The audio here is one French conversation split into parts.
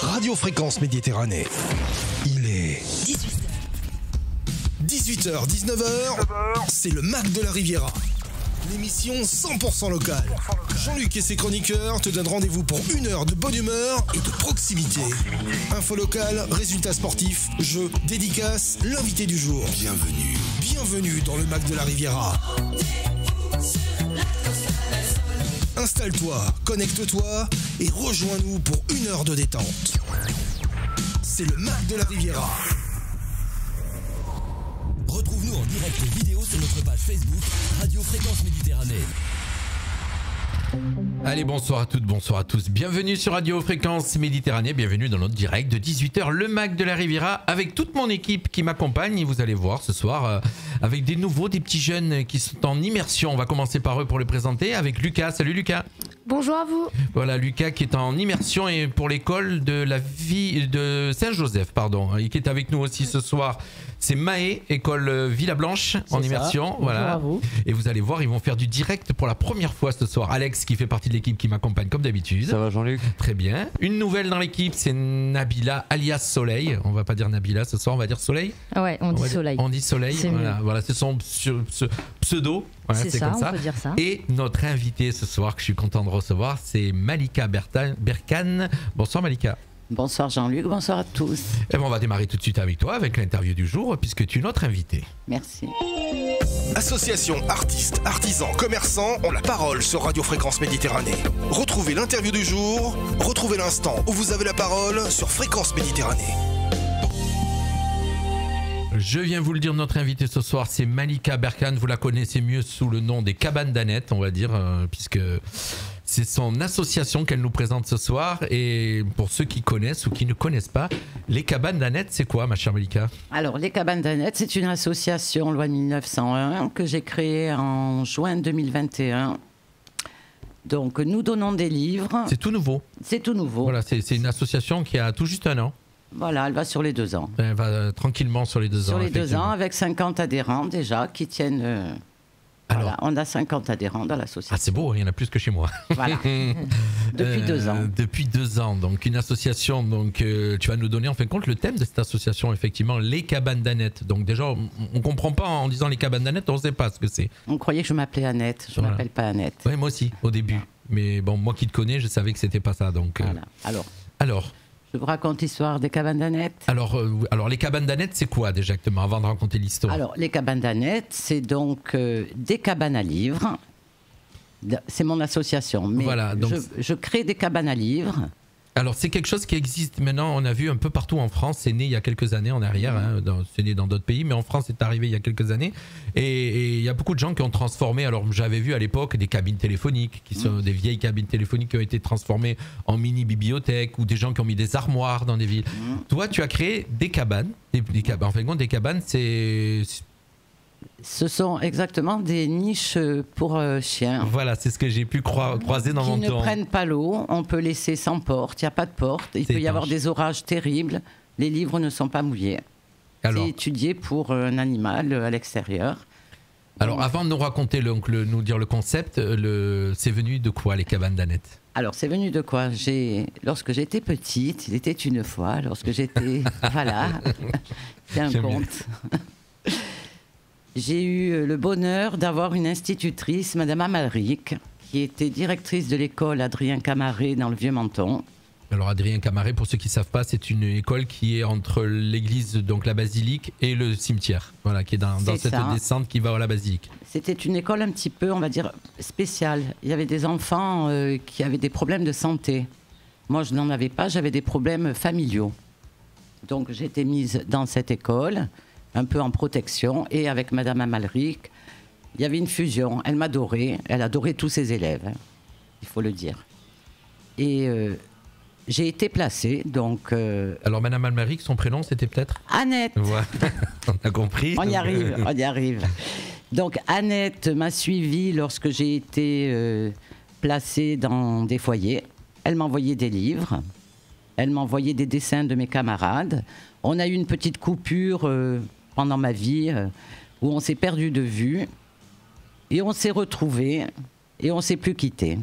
Radio Fréquence Méditerranée. Il est 18h, 19h, c'est le Mac de la Riviera. L'émission 100% locale. Jean-Luc et ses chroniqueurs te donnent rendez-vous pour une heure de bonne humeur et de proximité. Info locale, résultats sportifs, jeux, dédicaces, l'invité du jour. Bienvenue dans le Mac de la Riviera. Installe-toi, connecte-toi et rejoins-nous pour une heure de détente. C'est le Mac de la Riviera. Retrouve-nous en direct vidéo sur notre page Facebook Radio Fréquence Méditerranée. Allez, bonsoir à toutes, bonsoir à tous. Bienvenue sur Radio Fréquence Méditerranée. Bienvenue dans notre direct de 18h, le Mac de la Riviera, avec toute mon équipe qui m'accompagne. Et vous allez voir ce soir, avec des nouveaux, des petits jeunes qui sont en immersion. On va commencer par eux pour les présenter, avec Lucas. Salut Lucas. Bonjour à vous. Voilà, Lucas qui est en immersion et pour l'école de la vie de Saint-Joseph, pardon, et qui est avec nous aussi ce soir. C'est Maë, école Villa-Blanche, en immersion. Voilà. Et vous allez voir, ils vont faire du direct pour la première fois ce soir. Alex, qui fait partie de l'équipe qui m'accompagne comme d'habitude. Ça va, Jean-Luc? Très bien. Une nouvelle dans l'équipe, c'est Nabila, alias Soleil. On va pas dire Nabila ce soir, on va dire Soleil. Ouais, on dit Soleil. On dit Soleil. Voilà, c'est son pseudo. Voilà, c'est ça, comme ça. on peut dire ça. Et notre invité ce soir, que je suis content de recevoir, c'est Malika Berkane. Bonsoir Malika. Bonsoir Jean-Luc, bonsoir à tous. Et on va démarrer tout de suite avec toi, avec l'interview du jour, puisque tu es notre invité. Merci. Associations, artistes, artisans, commerçants ont la parole sur Radio Fréquence Méditerranée. Retrouvez l'interview du jour, retrouvez l'instant où vous avez la parole sur Fréquence Méditerranée. Je viens vous le dire, notre invité ce soir, c'est Malika Berkane. Vous la connaissez mieux sous le nom des Cabanes d'Annette, on va dire, puisque c'est son association qu'elle nous présente ce soir. Et pour ceux qui connaissent ou qui ne connaissent pas, les Cabanes d'Annette, c'est quoi, ma chère Malika? Alors, les Cabanes d'Annette, c'est une association loi 1901 que j'ai créée en juin 2021. Donc, nous donnons des livres. C'est tout nouveau. C'est tout nouveau. Voilà, c'est une association qui a tout juste un an. Voilà, elle va sur les 2 ans. Elle va tranquillement sur les 2 ans. Sur les 2 ans, avec 50 adhérents déjà qui tiennent... Alors, voilà, on a 50 adhérents dans l'association. Ah, c'est beau, il y en a plus que chez moi. Voilà. Depuis 2 ans. Depuis 2 ans, donc une association. Donc, tu vas nous donner en fin de compte le thème de cette association, effectivement, les Cabanes d'Annette. Donc déjà, on ne comprend pas en disant les Cabanes d'Annette, on ne sait pas ce que c'est. On croyait que je m'appelais Annette, je ne m'appelle pas Annette. Oui, moi aussi, au début. Voilà. Mais bon, moi qui te connais, je savais que c'était pas ça. Donc, voilà. Alors je vous raconte l'histoire des Cabanes d'Annette. Alors, les Cabanes d'Annette, c'est quoi exactement, avant de raconter l'histoire? Alors, les Cabanes d'Annette, c'est donc des cabanes à livres. C'est mon association, mais voilà, donc je crée des cabanes à livres. Alors, c'est quelque chose qui existe maintenant, on a vu un peu partout en France, c'est né il y a quelques années en arrière, c'est né dans d'autres pays, mais en France c'est arrivé il y a quelques années, et il y a beaucoup de gens qui ont transformé, alors j'avais vu à l'époque des cabines téléphoniques, qui sont des vieilles cabines téléphoniques qui ont été transformées en mini-bibliothèques, ou des gens qui ont mis des armoires dans des villes. Toi, tu as créé des cabanes, en fin de compte, des cabanes, ce sont exactement des niches pour chiens. Voilà, c'est ce que j'ai pu croiser dans mon temps. Qui ne prennent pas l'eau, on peut laisser sans porte, il n'y a pas de porte, il peut y avoir des orages terribles, les livres ne sont pas mouillés. C'est étudié pour un animal à l'extérieur. Alors, avant de nous raconter, nous dire le concept, c'est venu de quoi les Cabanes d'Annette? Alors, c'est venu de quoi? Lorsque j'étais petite, il était une fois, lorsque j'étais... voilà, c'est un conte. J'ai eu le bonheur d'avoir une institutrice, Madame Amalric, qui était directrice de l'école Adrien Camaret dans le Vieux-Menton. Alors Adrien Camaret, pour ceux qui ne savent pas, c'est une école qui est entre l'église, donc la basilique, et le cimetière. Voilà, qui est dans cette descente qui va à la basilique. C'était une école un petit peu, on va dire, spéciale. Il y avait des enfants qui avaient des problèmes de santé. Moi, je n'en avais pas, j'avais des problèmes familiaux. Donc j'ai été mise dans cette école, un peu en protection, et avec Madame Amalric, il y avait une fusion. Elle m'adorait, elle adorait tous ses élèves, hein, il faut le dire. Et j'ai été placée, donc... Alors Madame Amalric, son prénom, c'était peut-être Annette. Ouais. On a compris. On y arrive, on y arrive. Donc Annette m'a suivie lorsque j'ai été placée dans des foyers. Elle m'envoyait des livres, elle m'envoyait des dessins de mes camarades. On a eu une petite coupure pendant ma vie où on s'est perdu de vue et on s'est retrouvés et on ne s'est plus quittés.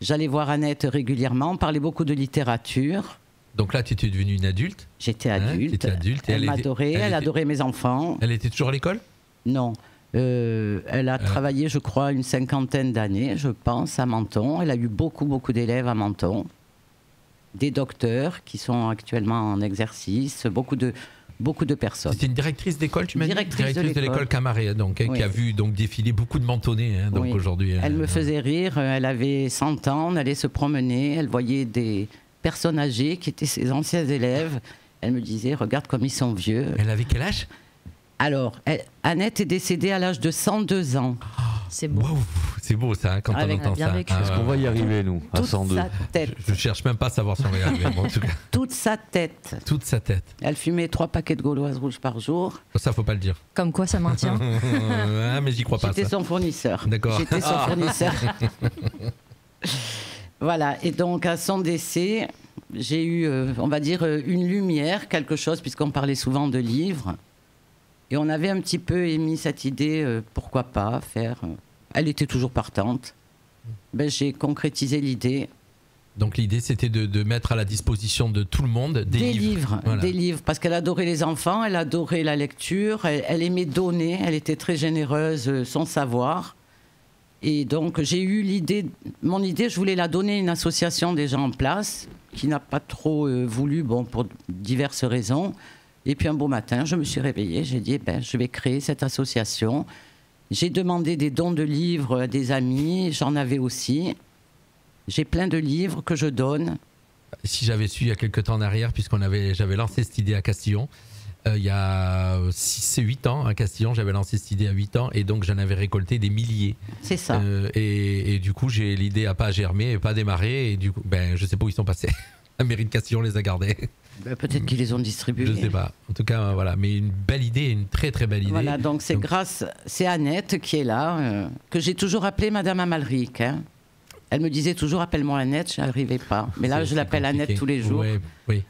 J'allais voir Annette régulièrement, on parlait beaucoup de littérature Donc là, tu étais devenue une adulte. J'étais Hein, adulte. t'étais adulte et Elle m'adorait, elle était- adorait mes enfants. Elle était toujours à l'école? Non. Elle a travaillé, je crois, une 50aine d'années, je pense, à Menton. Elle a eu beaucoup d'élèves à Menton. Des docteurs qui sont actuellement en exercice, beaucoup de personnes. C'était une directrice d'école, tu m'as dit? Directrice de de l'école l'école. Camaret, donc, hein, Oui. qui a vu donc, défiler beaucoup de mentonnais hein, donc, Oui. aujourd'hui. Elle me faisait rire, elle avait 100 ans, on allait se promener, elle voyait des personnes âgées qui étaient ses anciens élèves. Elle me disait, regarde comme ils sont vieux. Elle avait quel âge? Alors, Annette est décédée à l'âge de 102 ans. C'est beau. Waouh, c'est beau ça, hein, quand Avec- on entend bien ça. vécu. Est-ce qu'on va y arriver, nous, à Toute 102? sa tête, Je cherche même pas à savoir si on va y arriver, mais en tout cas, toute sa tête. toute sa tête. Elle fumait 3 paquets de gauloises rouges par jour. Ça, faut pas le dire. Comme quoi ça maintient. Ah, mais j'y crois pas. J'étais Ça. son fournisseur. D'accord. J'étais son fournisseur. Voilà, et donc à son décès, j'ai eu, on va dire, une lumière, quelque chose, puisqu'on parlait souvent de livres. Et on avait un petit peu émis cette idée, pourquoi pas faire. Elle était toujours partante. Ben, j'ai concrétisé l'idée. Donc l'idée, c'était de mettre à la disposition de tout le monde des livres. Voilà. Des livres, parce qu'elle adorait les enfants, elle adorait la lecture, elle aimait donner, elle était très généreuse, son savoir. Et donc j'ai eu l'idée, mon idée, je voulais la donner à une association déjà en place, qui n'a pas trop voulu, bon, pour diverses raisons. Et puis un beau matin, je me suis réveillée, j'ai dit, ben, je vais créer cette association. J'ai demandé des dons de livres à des amis, j'en avais aussi. J'ai plein de livres que je donne. Si j'avais su il y a quelques temps en arrière, j'avais lancé cette idée à Castillon, il y a 8 ans, à Castillon, j'avais lancé cette idée à 8 ans, et donc j'en avais récolté des milliers. C'est ça. Et du coup, l'idée n'a pas germé, et pas démarré, et du coup, ben, je sais pas où ils sont passés. La mairie de Castillon les a gardés. Ben, peut-être qu'ils les ont distribués. Je sais pas. En tout cas, voilà. Mais une belle idée, une très très belle idée. Voilà, donc c'est Annette qui est là, que j'ai toujours appelée Madame Amalric. Hein. Elle me disait toujours, appelle-moi Annette, je n'arrivais pas. Mais là, C'est- je c'est l'appelle compliqué. Annette tous les jours. Ouais, oui.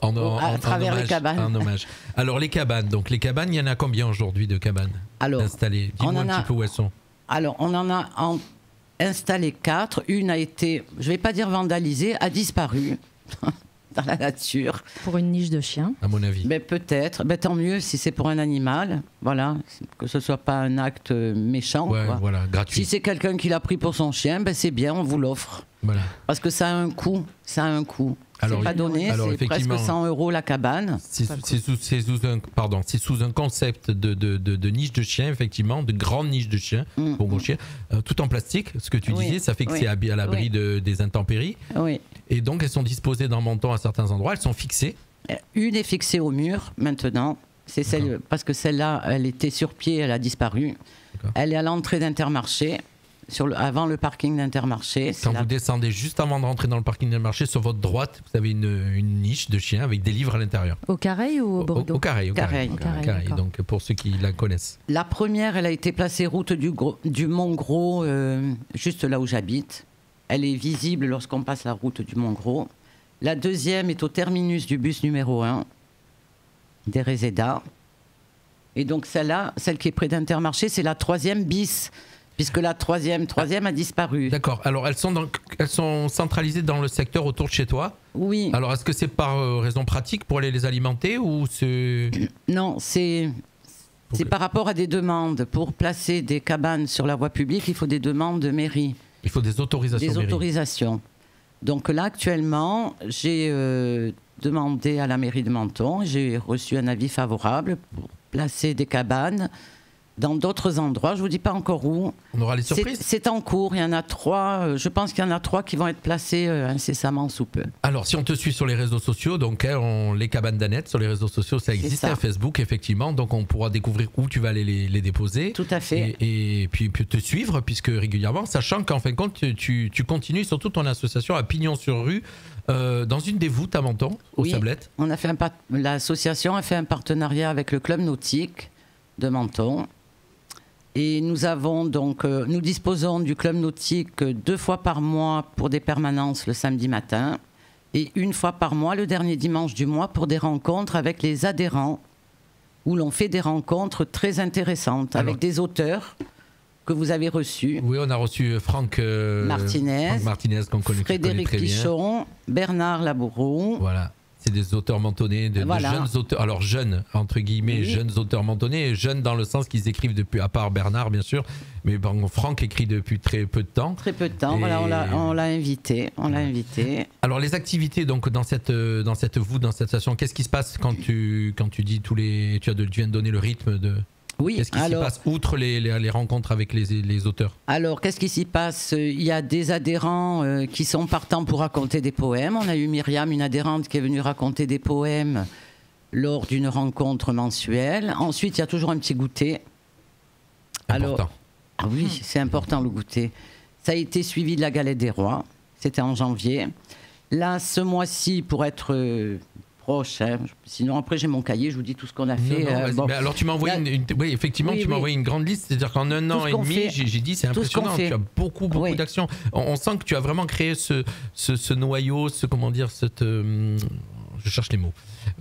À travers les hommage, cabanes. En hommage. Alors, les cabanes. Donc, les cabanes, il y en a combien aujourd'hui de cabanes Alors, installées? Dis-moi on en un a- petit peu où elles sont. Alors, on en a installé 4. Une a été, je ne vais pas dire vandalisée, a disparu dans la nature. Pour une niche de chien. À mon avis. Mais peut-être, ben, tant mieux si c'est pour un animal. Voilà, que ce ne soit pas un acte méchant. Ouais, quoi. voilà, gratuit. Si c'est quelqu'un qui l'a pris pour son chien, ben, c'est bien, on vous l'offre. Voilà. Parce que ça a un coût. Ça a un coût. Alors, C'est pas donné, alors, c'est presque effectivement, 100 € la cabane. C'est sous un concept de niche de chien, effectivement, de grande niche de chien, pour mon chien, tout en plastique. Ce que tu Oui, disais, ça fait que oui, c'est à l'abri des intempéries. Oui. Et donc, elles sont disposées dans Menton à certains endroits. Elles sont fixées. Une est fixée au mur maintenant. C'est celle, parce que celle-là, elle était sur pied, elle a disparu. D'accord. Elle est à l'entrée d'Intermarché, avant le parking d'Intermarché. C'est Quand la- vous descendez juste avant de rentrer dans le parking d'un marché, sur votre droite, vous avez une niche de chien avec des livres à l'intérieur. Au Carré ou au Bordeaux Au carré. Carré. Au carré, d'accord. Donc, pour ceux qui la connaissent. La première, elle a été placée route du Mont-Gros, juste là où j'habite. Elle est visible lorsqu'on passe la route du Mont-Gros. La deuxième est au terminus du bus numéro 1, des Résédas. Et donc celle-là, celle qui est près d'Intermarché, c'est la 3e bis, puisque la troisième a disparu. D'accord. Alors, elles sont centralisées dans le secteur autour de chez toi. Oui, Alors, est-ce que c'est par raison pratique pour aller les alimenter ou c'est... non, c'est par rapport à des demandes. Pour placer des cabanes sur la voie publique, il faut des demandes de mairie. Il faut des autorisations Des mairie. autorisations. Donc là, actuellement, j'ai demandé à la mairie de Menton, j'ai reçu un avis favorable pour placer des cabanes dans d'autres endroits. Je ne vous dis pas encore où. On aura les C'est surprises. c'est en cours. Il y en a 3. Je pense qu'il y en a 3 qui vont être placés incessamment sous peu. Alors, si on te suit sur les réseaux sociaux, donc les cabanes d'Annette, sur les réseaux sociaux, ça existe, ça. à Facebook, effectivement. Donc, on pourra découvrir où tu vas aller les déposer. Tout à fait. Et puis te suivre, puisque régulièrement, sachant qu'en fin de compte, tu continues surtout ton association à Pignon sur Rue, dans une des voûtes à Menton, aux Oui. Sablettes. On a fait l'association a fait un partenariat avec le club nautique de Menton. Et nous avons donc, nous disposons du club nautique 2 fois par mois pour des permanences le samedi matin et 1 fois par mois le dernier dimanche du mois pour des rencontres avec les adhérents où l'on fait des rencontres très intéressantes Alors- avec des auteurs que vous avez reçus. Oui, on a reçu Franck Martinez, qu'on connaît Frédéric très bien. Pichon, Bernard Laboureau, Voilà. des auteurs mentonnés, de jeunes auteurs. Alors jeunes, entre guillemets, jeunes auteurs mentonnés. Jeunes dans le sens qu'ils écrivent depuis, à part Bernard bien sûr, mais bon, Franck écrit depuis très peu de temps. Très peu de temps, voilà, on l'a invité. Alors les activités donc dans cette station, qu'est-ce qui se passe quand tu dis tu viens de donner le rythme de... Oui, qu'est-ce qui s'y passe outre les rencontres avec les auteurs? Alors, qu'est-ce qui s'y passe? Il y a des adhérents qui sont partants pour raconter des poèmes. On a eu Myriam, une adhérente, qui est venue raconter des poèmes lors d'une rencontre mensuelle. Ensuite, il y a toujours un petit goûter. Important. Oui, c'est important le goûter. Ça a été suivi de la galette des rois. C'était en janvier. Là, ce mois-ci, pour être... proche, hein. Sinon après j'ai mon cahier, je vous dis tout ce qu'on a fait. Mais alors tu m'as envoyé tu m'as envoyé une grande liste, c'est-à-dire qu'en un an et demi, j'ai dit c'est impressionnant, tu as beaucoup d'actions. On sent que tu as vraiment créé ce noyau, je cherche les mots.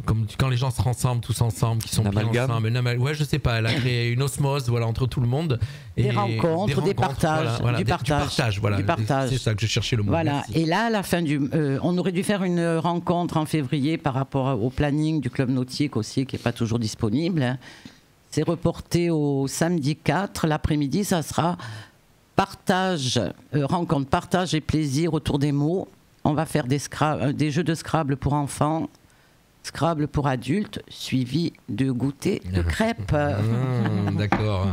Comme quand les gens se rassemblent tous ensemble, qui sont pris ensemble. Ouais, je sais pas, elle a créé une osmose entre tout le monde. Et des rencontres, des partages, du partage. C'est ça que je cherchais le mot. Voilà. Merci. Et là, à la fin on aurait dû faire une rencontre en février par rapport au planning du club nautique aussi, qui n'est pas toujours disponible. C'est reporté au samedi 4, l'après-midi, ça sera rencontre, partage et plaisir autour des mots. On va faire des jeux de Scrabble pour enfants, Scrabble pour adultes, suivi de goûter de crêpes. D'accord.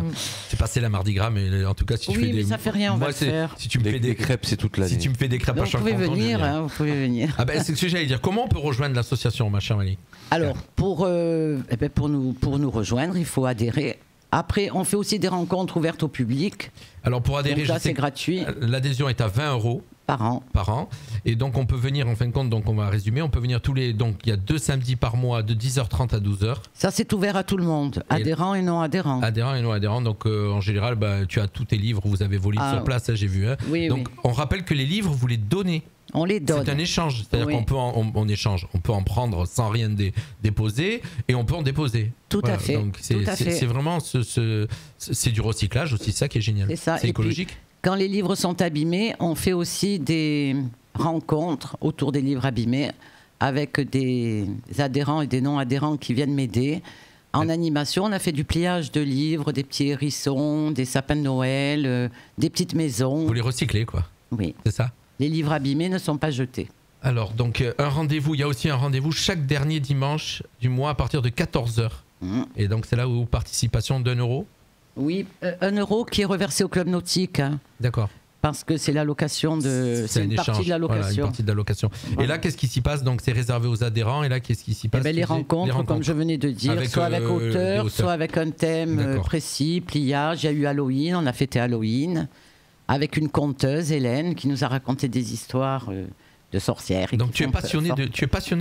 C'est passé la Mardi Gras, mais en tout cas, si tu fais mais ça fait rien, on va le faire. Si tu me fais des crêpes, c'est toute l'année. Si tu me fais des crêpes à chaque fois, vous pouvez venir. Ah ben, c'est ce que j'allais dire. Comment on peut rejoindre l'association, ma chère Mali? Alors, pour nous rejoindre, il faut adhérer. Après, on fait aussi des rencontres ouvertes au public. Alors, pour adhérer, donc là, c'est gratuit. L'adhésion est à 20 €. Par an. Et donc on peut venir, en fin de compte, donc on va résumer, on peut venir donc il y a 2 samedis par mois de 10h30 à 12h. Ça c'est ouvert à tout le monde, adhérents et non adhérents. Adhérents et non adhérents, donc en général tu as tous tes livres, vous avez vos livres sur place, j'ai vu. Hein. Oui, donc on rappelle que les livres, vous les donnez. On les donne. C'est un échange, c'est-à-dire qu'on peut on échange, on peut en prendre sans rien déposer et on peut en déposer. Tout à fait. Donc c'est vraiment c'est du recyclage aussi, ça qui est génial. C'est ça. C'est écologique. Quand les livres sont abîmés, on fait aussi des rencontres autour des livres abîmés avec des adhérents et des non-adhérents qui viennent m'aider. En animation, on a fait du pliage de livres, des petits hérissons, des sapins de Noël, des petites maisons. Vous les recyclez, quoi. Oui. C'est ça. Les livres abîmés ne sont pas jetés. Alors, donc, un rendez-vous, il y a aussi un rendez-vous chaque dernier dimanche du mois à partir de 14h. Et donc, c'est là où participation d'1 €. Oui, 1 € qui est reversé au club nautique. Hein, d'accord. Parce que c'est l'allocation de... C'est une partie de l'allocation. Voilà, une partie de l'allocation. Voilà. Et là, qu'est-ce qui s'y passe? Donc, c'est réservé aux adhérents. Et là, qu'est-ce qui s'y passe? Les rencontres, comme je venais de dire, soit avec auteur, soit avec un thème précis, pliage. Il y a eu Halloween, on a fêté Halloween, avec une conteuse, Hélène, qui nous a raconté des histoires de sorcières. Donc, tu es passionné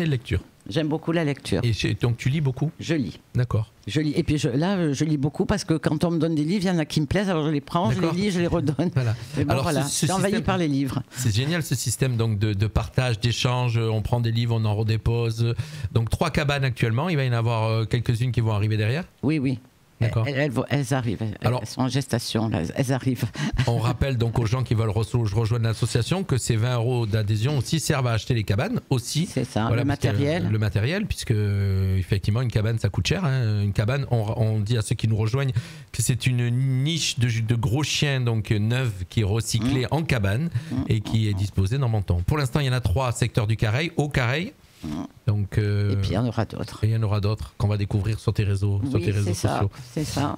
de lecture? J'aime beaucoup la lecture. Et donc, tu lis beaucoup? Je lis. D'accord. Je lis. Et puis je lis beaucoup parce que quand on me donne des livres, il y en a qui me plaisent, alors je les prends, je les lis, je les redonne. Voilà. Bon, alors, voilà, je suis envahi par les livres. C'est génial ce système donc, de partage, d'échange. On prend des livres, on en redépose. Donc 3 cabanes actuellement. Il va y en avoir quelques-unes qui vont arriver derrière? Oui, oui. D'accord. Elles arrivent, elles sont en gestation, là, elles arrivent. On rappelle donc aux gens qui veulent rejoindre l'association que ces 20 € d'adhésion aussi servent à acheter les cabanes aussi. C'est ça, voilà, le matériel, puisque effectivement une cabane ça coûte cher. Hein. Une cabane, on dit à ceux qui nous rejoignent que c'est une niche de gros chiens donc neuve qui est recyclée en cabane et qui est disposée dans Menton. Pour l'instant, il y en a 3 secteurs du Carreil, au Carreil. Donc, et puis il y en aura d'autres. Il y en aura d'autres qu'on va découvrir sur tes réseaux, sociaux. C'est ça.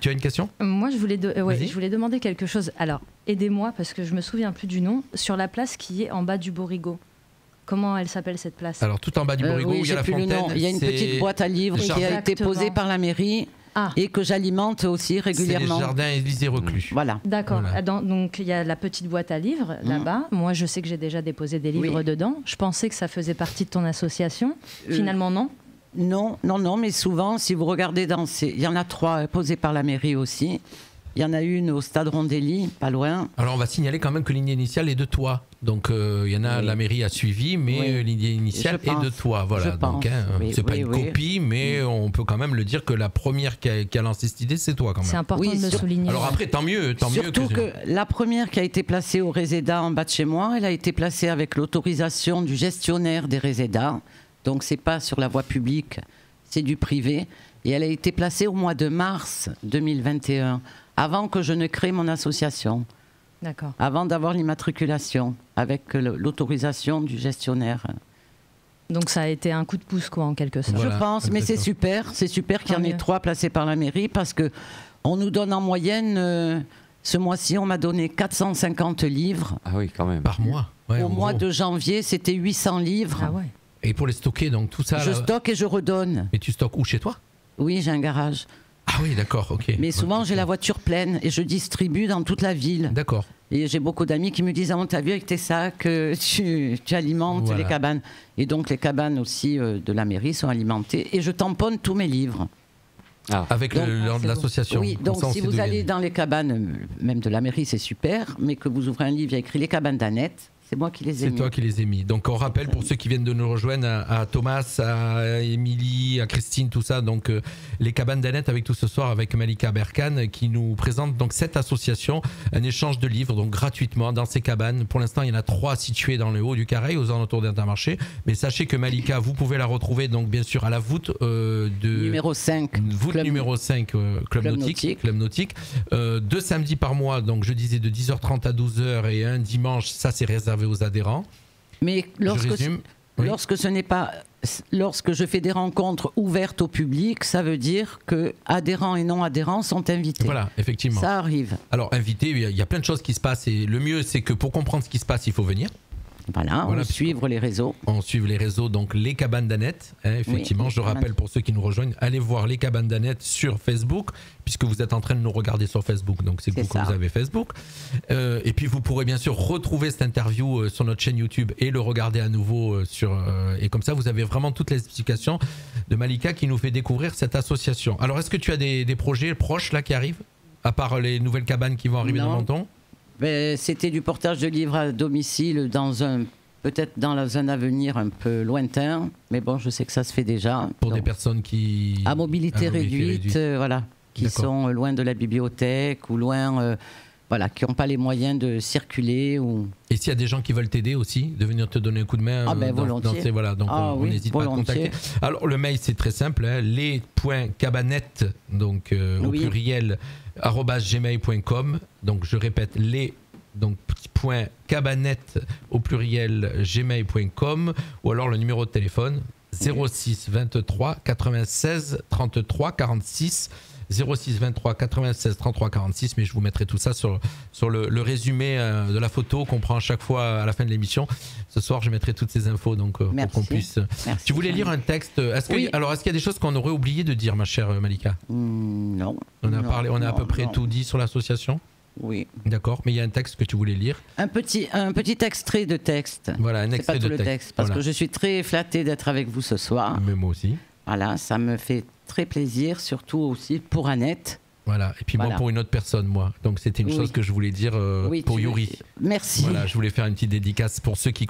Tu as une question? Moi, je voulais demander quelque chose. Alors, aidez-moi parce que je me souviens plus du nom. Sur la place qui est en bas du Borigo. Comment elle s'appelle cette place? Alors, tout en bas du Borigo, où il y a la fontaine. Il y a une petite boîte à livres qui a été posée par la mairie. Et que j'alimente aussi régulièrement. C'est les jardins Élysée Reclus. Voilà. D'accord. Voilà. Donc il y a la petite boîte à livres là-bas. Moi, je sais que j'ai déjà déposé des livres dedans. Je pensais que ça faisait partie de ton association. Finalement, non. Non, mais souvent, si vous regardez il y en a 3 posées par la mairie aussi. Il y en a une au stade Rondelli, pas loin. Alors, on va signaler quand même que l'idée initiale est de toi. Donc, il y en a, la mairie a suivi, mais l'idée initiale est de toi. Voilà. Donc, c'est pas une copie, mais on peut quand même le dire que la première qui a lancé cette idée, c'est toi quand même. C'est important de le souligner. Alors après, tant mieux. Surtout que la première qui a été placée au Réséda en bas de chez moi, elle a été placée avec l'autorisation du gestionnaire des Résédas. Donc c'est pas sur la voie publique, c'est du privé. Et elle a été placée au mois de mars 2021, avant que je ne crée mon association. D'accord. Avant d'avoir l'immatriculation, avec l'autorisation du gestionnaire. Donc ça a été un coup de pouce, quoi, en quelque sorte. Voilà, Je pense, mais c'est super qu'il y en ait 3 placés par la mairie, parce que on nous donne en moyenne, ce mois-ci, on m'a donné 450 livres. Ah oui, quand même. Par mois. Ouais, Au en mois gros. de janvier, c'était 800 livres. Ah ouais. Et pour les stocker, donc tout ça. Je là- stocke et je redonne. Et tu stockes où, chez toi? Oui, j'ai un garage. Ah oui, d'accord, ok. Mais souvent, Ouais, j'ai la voiture pleine et je distribue dans toute la ville. D'accord. Et j'ai beaucoup d'amis qui me disent: ah, t'as vu avec tes sacs, tu alimentes Voilà. les cabanes. Et donc, les cabanes aussi de la mairie sont alimentées. Et je tamponne tous mes livres. Ah. Avec Donc, de l'association. Oui, Comme donc ça, on si sait vous d'où allez viennent. dans les cabanes, même de la mairie, c'est super. Mais que vous ouvrez un livre, il y a écrit Les cabanes d'Annette. C'est moi qui les ai C'est mis. toi qui les ai mis. Donc on rappelle pour ceux qui viennent de nous rejoindre, à Thomas, à Émilie, à Christine, tout ça. Donc les cabanes d'Annette avec tout ce soir avec Malika Berkane qui nous présente donc cette association, un échange de livres donc gratuitement dans ces cabanes. Pour l'instant, il y en a 3 situées dans le haut du Carré, aux alentours d'Intermarché. Mais sachez que Malika, vous pouvez la retrouver donc bien sûr à la voûte de Numéro 5. voûte Club- numéro 5, Club Nautique. Club Nautique. 2 samedis par mois, donc je disais de 10h30 à 12h et un dimanche, ça c'est réservé aux adhérents. Mais Je résume. Oui. lorsque ce n'est pas, lorsque je fais des rencontres ouvertes au public, ça veut dire que adhérents et non adhérents sont invités. Voilà, effectivement. Ça arrive. Alors, invité, il y a plein de choses qui se passent et le mieux, c'est que pour comprendre ce qui se passe, il faut venir. Voilà, Voilà, suivre les réseaux. On suit les réseaux, donc les cabanes d'Annette. Effectivement, Oui, je rappelle pour ceux qui nous rejoignent, allez voir les cabanes d'Annette sur Facebook, puisque vous êtes en train de nous regarder sur Facebook, donc c'est que C'est ça. vous avez Facebook. Et puis vous pourrez bien sûr retrouver cette interview sur notre chaîne YouTube et le regarder à nouveau et comme ça vous avez vraiment toutes les explications de Malika qui nous fait découvrir cette association. Alors est-ce que tu as des projets proches là qui arrivent, à part les nouvelles cabanes qui vont arriver Non. dans Menton? Ben, c'était du portage de livres à domicile peut-être dans un avenir un peu lointain, mais bon, je sais que ça se fait déjà. Pour des Donc, personnes qui... à mobilité réduite, voilà, qui D'accord. sont loin de la bibliothèque ou loin, voilà, qui n'ont pas les moyens de circuler ou. Et s'il y a des gens qui veulent t'aider aussi, de venir te donner un coup de main, Ah ben, volontiers. voilà, donc Ah on oui, n'hésite pas à te volontiers. contacter. Alors le mail c'est très simple, hein, les.cabanettes, donc au Oui. pluriel @gmail.com. Donc je répète .cabanettes au pluriel gmail.com ou alors le numéro de téléphone 06 23 96 33 46. 06 23 96 33 46, mais je vous mettrai tout ça sur le résumé de la photo qu'on prend à chaque fois à la fin de l'émission. Ce soir, je mettrai toutes ces infos donc pour Merci. qu'on puisse. Merci. Tu voulais lire un texte. Oui. Alors, est-ce qu'il y a des choses qu'on aurait oublié de dire, ma chère Malika? Non. On a Non, parlé, on a à peu non, près non. tout dit sur l'association. Oui. D'accord, mais il y a un texte que tu voulais lire. Un petit extrait de texte. Voilà, un C'est extrait pas tout de le texte, parce Voilà. que je suis très flattée d'être avec vous ce soir. Mais moi aussi. Voilà, ça me fait très plaisir, surtout aussi pour Annette. Voilà. Et puis moi, Voilà. pour une autre personne, moi. Donc c'était une Oui. chose que je voulais dire Oui, pour Yuri. Merci. Voilà, je voulais faire une petite dédicace pour ceux qui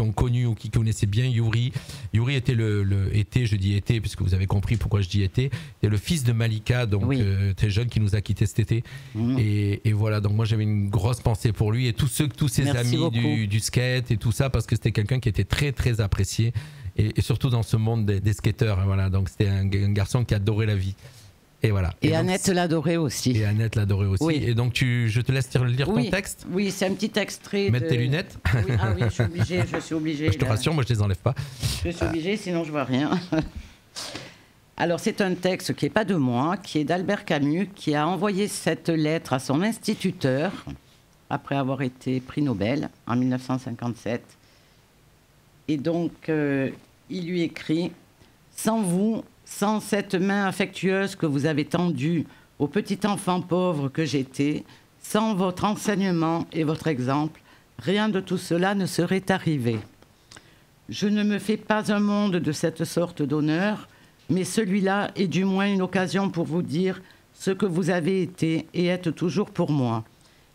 ont connu ou qui connaissaient bien Yuri. Yuri était je dis été, puisque vous avez compris pourquoi je dis été. C'est le fils de Malika, donc Oui. très jeune, qui nous a quittés cet été. Mhm. Et voilà, donc moi j'avais une grosse pensée pour lui et tous ses Merci amis beaucoup. du skate et tout ça, parce que c'était quelqu'un qui était très très apprécié et surtout dans ce monde des skateurs. Hein, voilà, donc c'était un garçon qui adorait la vie. Et voilà. Et donc, Annette l'adorait aussi. Et Annette l'adorait aussi. Oui. Et donc je te laisse lire Oui. ton texte. Oui, c'est un petit extrait. Mettre tes lunettes. Oui, ah oui, je suis obligée. Je te là. rassure, moi je les enlève pas. Je suis obligée, sinon je vois rien. Alors, c'est un texte qui n'est pas de moi, qui est d'Albert Camus, qui a envoyé cette lettre à son instituteur, après avoir été prix Nobel, en 1957. Et donc, il lui écrit « Sans vous, sans cette main affectueuse que vous avez tendue au petit enfant pauvre que j'étais, sans votre enseignement et votre exemple, rien de tout cela ne serait arrivé. Je ne me fais pas un monde de cette sorte d'honneur, mais celui-là est du moins une occasion pour vous dire ce que vous avez été et êtes toujours pour moi,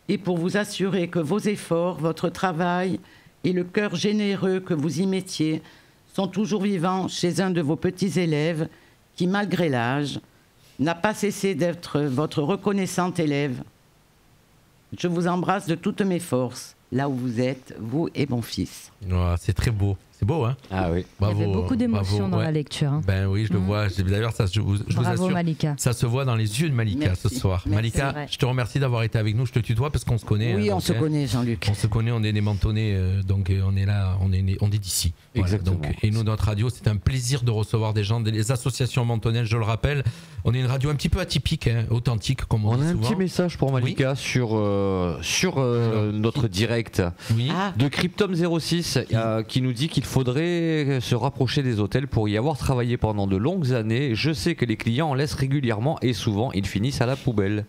et pour vous assurer que vos efforts, votre travail et le cœur généreux que vous y mettiez sont toujours vivants chez un de vos petits élèves qui, malgré l'âge, n'a pas cessé d'être votre reconnaissante élève. Je vous embrasse de toutes mes forces, là où vous êtes, vous et mon fils. » Oh, c'est très beau. C'est beau, hein? Ah oui. Bravo, Il y avait beaucoup d'émotions dans la lecture. Hein. Ben oui, je le vois. D'ailleurs, ça, je vous Bravo assure, Malika. ça se voit dans les yeux de Malika Merci. ce soir. Merci. Malika, je te remercie d'avoir été avec nous. Je te tutoie parce qu'on se connaît. Oui, hein, on se connaît, Jean-Luc. On se connaît, on est des Mentonnais, donc on est là, on est d'ici. Voilà, Exactement. donc, et nous, notre radio, c'est un plaisir de recevoir des gens, des associations mentonnaises, je le rappelle. On est une radio un petit peu atypique, hein, authentique, comme on On dit a un souvent. petit message pour Malika sur notre direct Oui. Ah, de Cryptom06 qui nous dit qu'il faudrait se rapprocher des hôtels pour y avoir travaillé pendant de longues années. Je sais que les clients en laissent régulièrement et souvent ils finissent à la poubelle.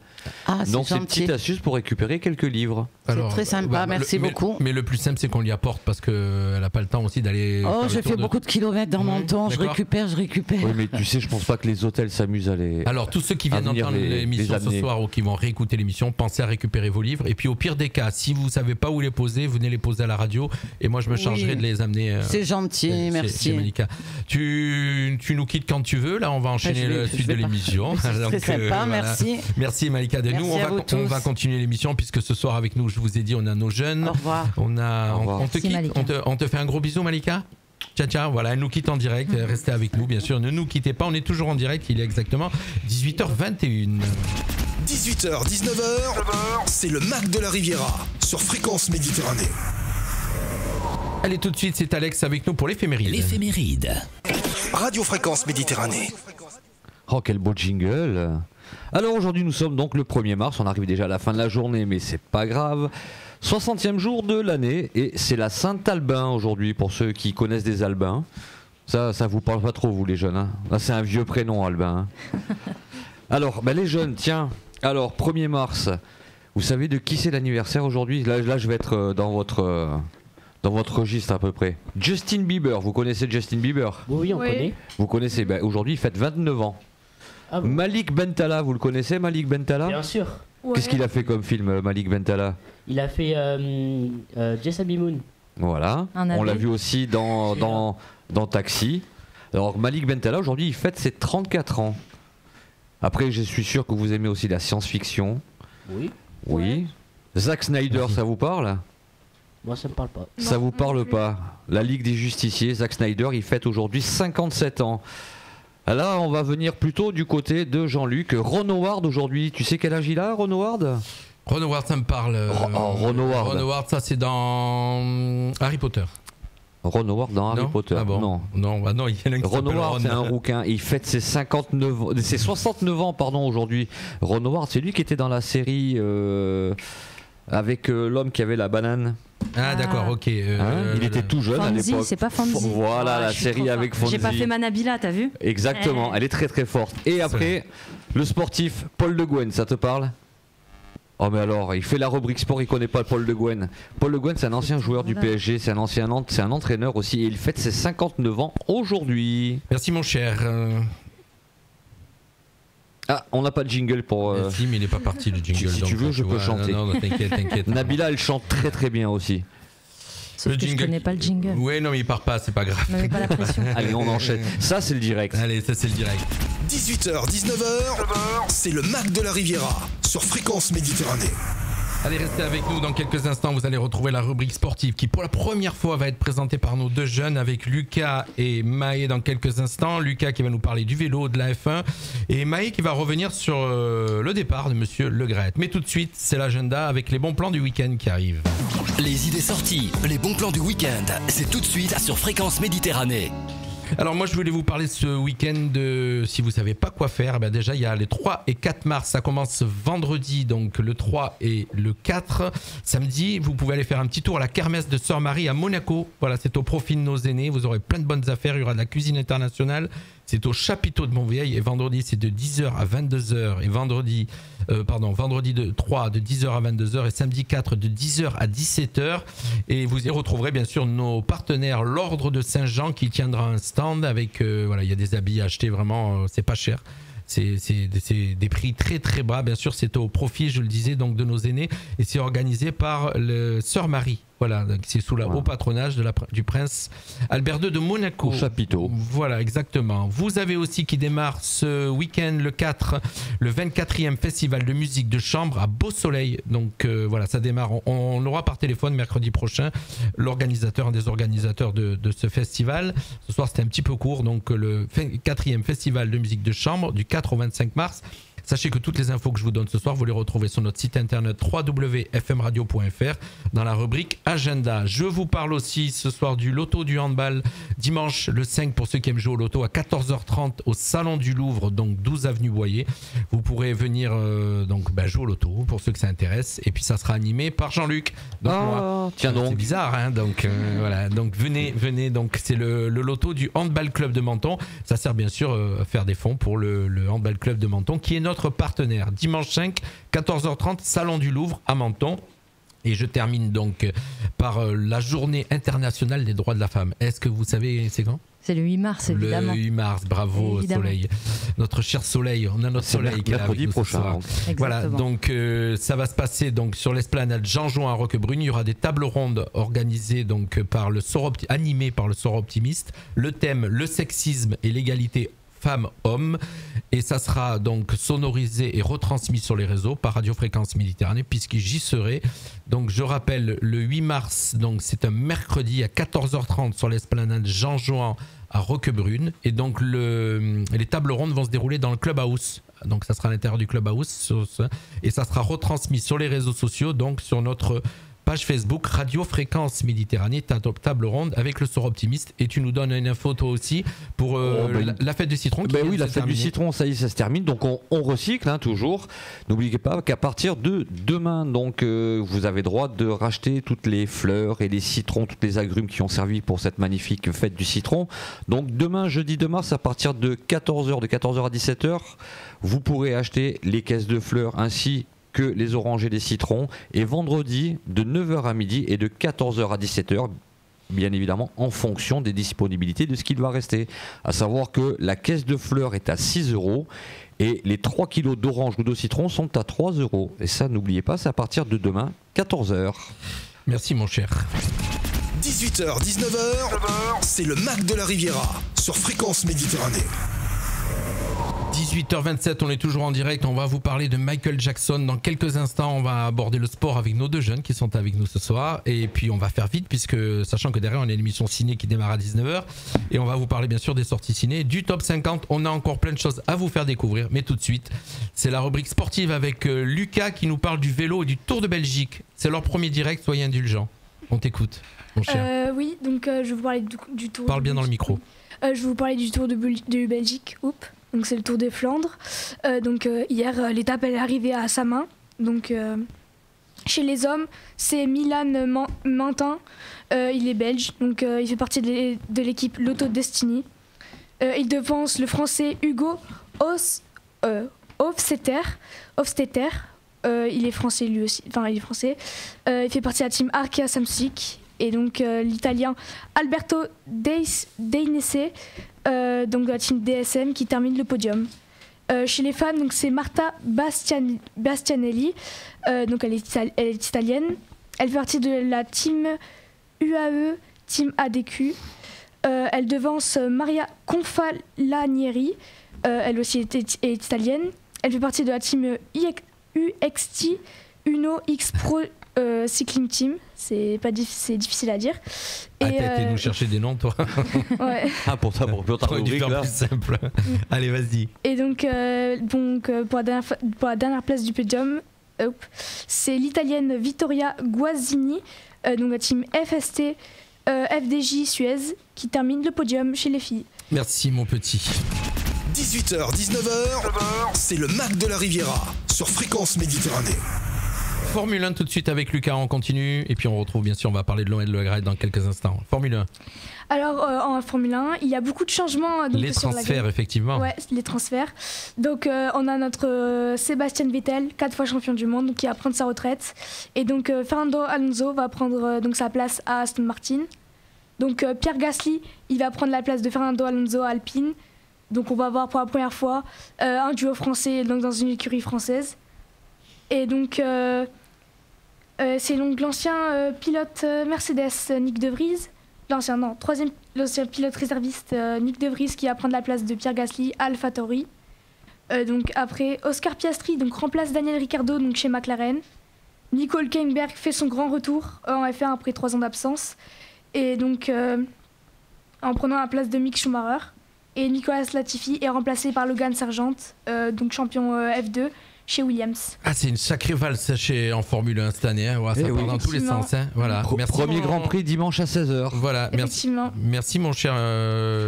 c'est Donc c'est une gentil. petite astuce pour récupérer quelques livres. C'est très sympa, merci beaucoup. Mais le plus simple, c'est qu'on l'y apporte parce qu'elle n'a pas le temps aussi d'aller. Oh, faire le j'ai tour fait beaucoup de kilomètres dans mon temps. Je d'accord. récupère. Oui, mais tu sais, je pense pas que les hôtels s'amusent à les. Alors, tous ceux qui viennent à venir d'entendre les l'émission ce amener. soir ou qui vont réécouter l'émission, pensez à récupérer vos livres. Et puis, au pire des cas, si vous ne savez pas où les poser, venez les poser à la radio. Et moi, je me chargerai de les amener. C'est gentil, merci. Malika. Tu nous quittes quand tu veux. Là, on va enchaîner le suite de l'émission. C'est Donc, très sympa, voilà. merci. Merci, Malika. De Merci nous, à vous tous. on va continuer l'émission puisque ce soir, avec nous, je vous ai dit, on a nos jeunes. Au revoir. Au revoir. On te Merci, quitte. Malika. On te fait un gros bisou, Malika. Ciao, voilà, elle nous quitte en direct. Restez avec nous, bien sûr. Ne nous quittez pas. On est toujours en direct. Il est exactement 18h21. 18h, 19h, c'est le Mac de la Riviera sur Fréquence Méditerranée. Allez, tout de suite, c'est Alex avec nous pour l'éphéméride. L'éphéméride. Radio Fréquence Méditerranée. Oh, quel beau jingle! Alors aujourd'hui, nous sommes donc le 1er mars. On arrive déjà à la fin de la journée, mais c'est pas grave. 60e jour de l'année et c'est la Saint-Albin aujourd'hui pour ceux qui connaissent des Albins. Ça vous parle pas trop, vous les jeunes, hein? Là, c'est un vieux prénom, Albin. Hein. Alors, les jeunes, tiens. Alors, 1er mars. Vous savez de qui c'est l'anniversaire aujourd'hui? Là, je vais être dans votre registre à peu près. Justin Bieber. Vous connaissez Justin Bieber? Oui, on connaît. Vous connaissez? Aujourd'hui, il fête 29 ans. Ah bon. Malik Bentala, vous le connaissez, Malik Bentala? Bien sûr. Qu'est-ce qu'il a fait comme film, Malik Bentala? Il a fait Jess Moon. Voilà. Un On l'a abbé. vu aussi dans Taxi. Alors Malik Bentala, aujourd'hui, il fête ses 34 ans. Après, je suis sûr que vous aimez aussi la science-fiction. Oui. Oui. Zack Snyder, ça vous parle? Moi, ça me parle pas. Ça vous parle pas? La Ligue des Justiciers, Zack Snyder, il fête aujourd'hui 57 ans. Là, on va venir plutôt du côté de Jean-Luc. Ron Howard aujourd'hui, tu sais quel âge il a, Ron Howard? Ron Howard, ça me parle. Ron Howard. Ron Howard, ça c'est dans Harry Potter. Ron Howard dans Harry Non Potter. Ah bon Non. Non, il y en a un qui Ron s'appelle Howard, c'est un rouquin. Il fête ses 69 ans aujourd'hui. Ron Howard, c'est lui qui était dans la série avec l'homme qui avait la banane. Ah d'accord, ok. Il était tout jeune à Fonzie, l'époque. c'est pas Fonzie. Voilà, Ah, la je suis série trop avec forte. Fonzie. J'ai pas fait Manabila, t'as vu? Exactement, elle est très très forte. Et après, le sportif Paul Le Guen, ça te parle? Oh mais alors, il fait la rubrique sport, il connaît pas Paul Le Guen. Paul Le Guen, c'est un ancien joueur du PSG, c'est un entraîneur aussi, et il fête ses 59 ans aujourd'hui. Merci mon cher. Ah, on n'a pas de jingle pour... Si, mais il n'est pas parti le jingle. Si tu donc, veux, je peux vois, chanter. Non, t'inquiète. Nabila, elle chante très très bien aussi. Sauf Le que jingle. je connais pas le jingle. Oui, non, mais il part pas, c'est pas grave. Ne mets pas la pression. Allez, on enchaîne. Ça, c'est le direct. Allez, ça c'est le direct. 18h, 19h, c'est le Mac de la Riviera sur Fréquence Méditerranée. Allez, restez avec nous. Dans quelques instants, vous allez retrouver la rubrique sportive qui, pour la première fois, va être présentée par nos deux jeunes avec Lucas et Maë dans quelques instants. Lucas qui va nous parler du vélo, de la F1 et Maë qui va revenir sur le départ de Monsieur Le Graët. Mais tout de suite, c'est l'agenda avec les bons plans du week-end qui arrivent. Les idées sorties, les bons plans du week-end, c'est tout de suite sur Fréquence Méditerranée. Alors moi je voulais vous parler ce week-end de, si vous savez pas quoi faire, ben déjà il y a les 3 et 4 mars, ça commence vendredi, donc le 3 et le 4. Samedi, vous pouvez aller faire un petit tour à la kermesse de Sœur Marie à Monaco. Voilà, c'est au profit de nos aînés, vous aurez plein de bonnes affaires, il y aura de la cuisine internationale. C'est au chapiteau de Montvieille et vendredi c'est de 10h à 22h et vendredi de 3 de 10h à 22h et samedi 4 de 10h à 17h. Et vous y retrouverez bien sûr nos partenaires l'Ordre de Saint-Jean qui tiendra un stand avec, voilà, il y a des habits à acheter vraiment, c'est pas cher. C'est des prix très très bas, bien sûr c'est au profit, je le disais, donc de nos aînés et c'est organisé par le Sœur Marie Voilà, donc c'est sous le haut patronage du prince Albert II de Monaco. Au chapiteau. Voilà, exactement. Vous avez aussi qui démarre ce week-end, le 4, le 24e festival de musique de chambre à Beau Soleil. Donc voilà, ça démarre. On aura par téléphone mercredi prochain un des organisateurs de ce festival. Ce soir, c'était un petit peu court. Donc le 4e festival de musique de chambre du 4 au 25 mars. Sachez que toutes les infos que je vous donne ce soir, vous les retrouvez sur notre site internet www.fmradio.fr dans la rubrique Agenda. Je vous parle aussi ce soir du loto du handball dimanche le 5 pour ceux qui aiment jouer au loto à 14h30 au Salon du Louvre, donc 12 avenue Boyer. Vous pourrez venir jouer au loto pour ceux que ça intéresse et puis ça sera animé par Jean-Luc. Donc, tiens donc. C'est bizarre, hein, donc voilà. Donc venez. Donc c'est le loto du handball club de Menton. Ça sert bien sûr à faire des fonds pour le handball club de Menton qui est notre partenaire. Dimanche 5, 14h30, Salon du Louvre à Menton. Et je termine donc par la journée internationale des droits de la femme. Est-ce que vous savez c'est quand ? C'est le 8 mars, évidemment. Le 8 mars, bravo évidemment. Soleil. Notre cher Soleil, on a notre Soleil qui est là avec nous ce soir. Voilà, donc ça va se passer donc sur l'esplanade Jean-Jouin à Roquebrune. Il y aura des tables rondes organisées donc animées par le Sort Optimiste. Le thème, le sexisme et l'égalité femmes-hommes, et ça sera donc sonorisé et retransmis sur les réseaux par Radio Fréquence Méditerranée puisque j'y serai. Donc je rappelle, le 8 mars, donc c'est un mercredi à 14h30 sur l'esplanade Jean-Jouan à Roquebrune, et donc les tables rondes vont se dérouler dans le Clubhouse. Donc ça sera à l'intérieur du Clubhouse et ça sera retransmis sur les réseaux sociaux, donc sur notre page Facebook Radio Fréquence Méditerranée, table ronde avec le Sort Optimiste. Et tu nous donnes une info toi aussi pour la fête du citron. Oui, la fête du citron, ça y est, ça se termine. Donc on recycle toujours. N'oubliez pas qu'à partir de demain, donc vous avez droit de racheter toutes les fleurs et les citrons, toutes les agrumes qui ont servi pour cette magnifique fête du citron. Donc demain, jeudi 2 mars, à partir de 14h, de 14h à 17h, vous pourrez acheter les caisses de fleurs ainsi que les oranges et les citrons, et vendredi de 9h à midi et de 14h à 17h, bien évidemment en fonction des disponibilités de ce qu'il va rester. À savoir que la caisse de fleurs est à 6 € et les 3 kilos d'oranges ou de citrons sont à 3 €. Et ça, n'oubliez pas, c'est à partir de demain, 14h. Merci mon cher. 18h, 19h, c'est le Mac de la Riviera sur Fréquence Méditerranée. 18h27, on est toujours en direct, on va vous parler de Michael Jackson. Dans quelques instants, on va aborder le sport avec nos deux jeunes qui sont avec nous ce soir. Et puis on va faire vite puisque, sachant que derrière on a une émission ciné qui démarre à 19h. Et on va vous parler bien sûr des sorties ciné, du top 50. On a encore plein de choses à vous faire découvrir. Mais tout de suite, c'est la rubrique sportive avec Lucas qui nous parle du vélo et du Tour de Belgique. C'est leur premier direct, soyez indulgents. On t'écoute, mon cher. Oui, donc je vais vous parler du Tour Parle bien dans le micro. Je vais vous parler du Tour de Belgique. Donc c'est le Tour des Flandres. Hier, l'étape elle est arrivée à Samin. Donc chez les hommes, c'est Milan Mantin. Il est belge, donc il fait partie de l'équipe Lotto Destiny. Il devance le Français Hugo Hofstetter. Il est français lui aussi. Enfin, il est français. Il fait partie de la team Arkea Samsic. Et donc l'Italien Alberto Deinese. Donc de la team DSM qui termine le podium. Chez les femmes, donc c'est Marta Bastianelli, donc elle est italienne. Elle fait partie de la team UAE, team ADQ. Elle devance Maria Confalanieri, elle aussi est italienne. Elle fait partie de la team UXT Uno X Pro Cycling Team. C'est difficile à dire. T'as été nous chercher des noms, toi. Ouais. Pour ta rubrique, là. Plus simple. Allez, vas-y. Et donc pour la dernière place du podium, c'est l'italienne Vittoria Guazzini, donc la team FST FDJ Suez, qui termine le podium chez les filles. Merci, mon petit. 18h, 19h, c'est le Mac de la Riviera sur Fréquence Méditerranée. Formule 1 tout de suite avec Lucas, on continue et puis on retrouve bien sûr, on va parler de l'OM et de l'OGRED dans quelques instants. Formule 1. Alors en Formule 1, il y a beaucoup de changements. Donc, les transferts, effectivement. Ouais, les transferts. Donc on a notre Sébastien Vettel, 4 fois champion du monde, qui va prendre sa retraite. Et donc Fernando Alonso va prendre donc sa place à Aston Martin. Donc Pierre Gasly, il va prendre la place de Fernando Alonso à Alpine. Donc on va voir pour la première fois un duo français donc, dans une écurie française. Et donc C'est donc l'ancien pilote Mercedes Nick De Vries, l'ancien pilote réserviste Nick De Vries qui va prendre la place de Pierre Gasly à AlphaTauri. Donc après, Oscar Piastri donc remplace Daniel Ricciardo donc chez McLaren. Nico Hülkenberg fait son grand retour en F1 après 3 ans d'absence et donc en prenant la place de Mick Schumacher. Et Nicolas Latifi est remplacé par Logan Sargent, donc champion F2 chez Williams. Ah, c'est une sacrée valse en Formule 1 cette année. Hein. Voilà, ça part dans tous les sens. Hein. Voilà. Merci, Premier Grand Prix dimanche à 16h. Voilà, merci mon cher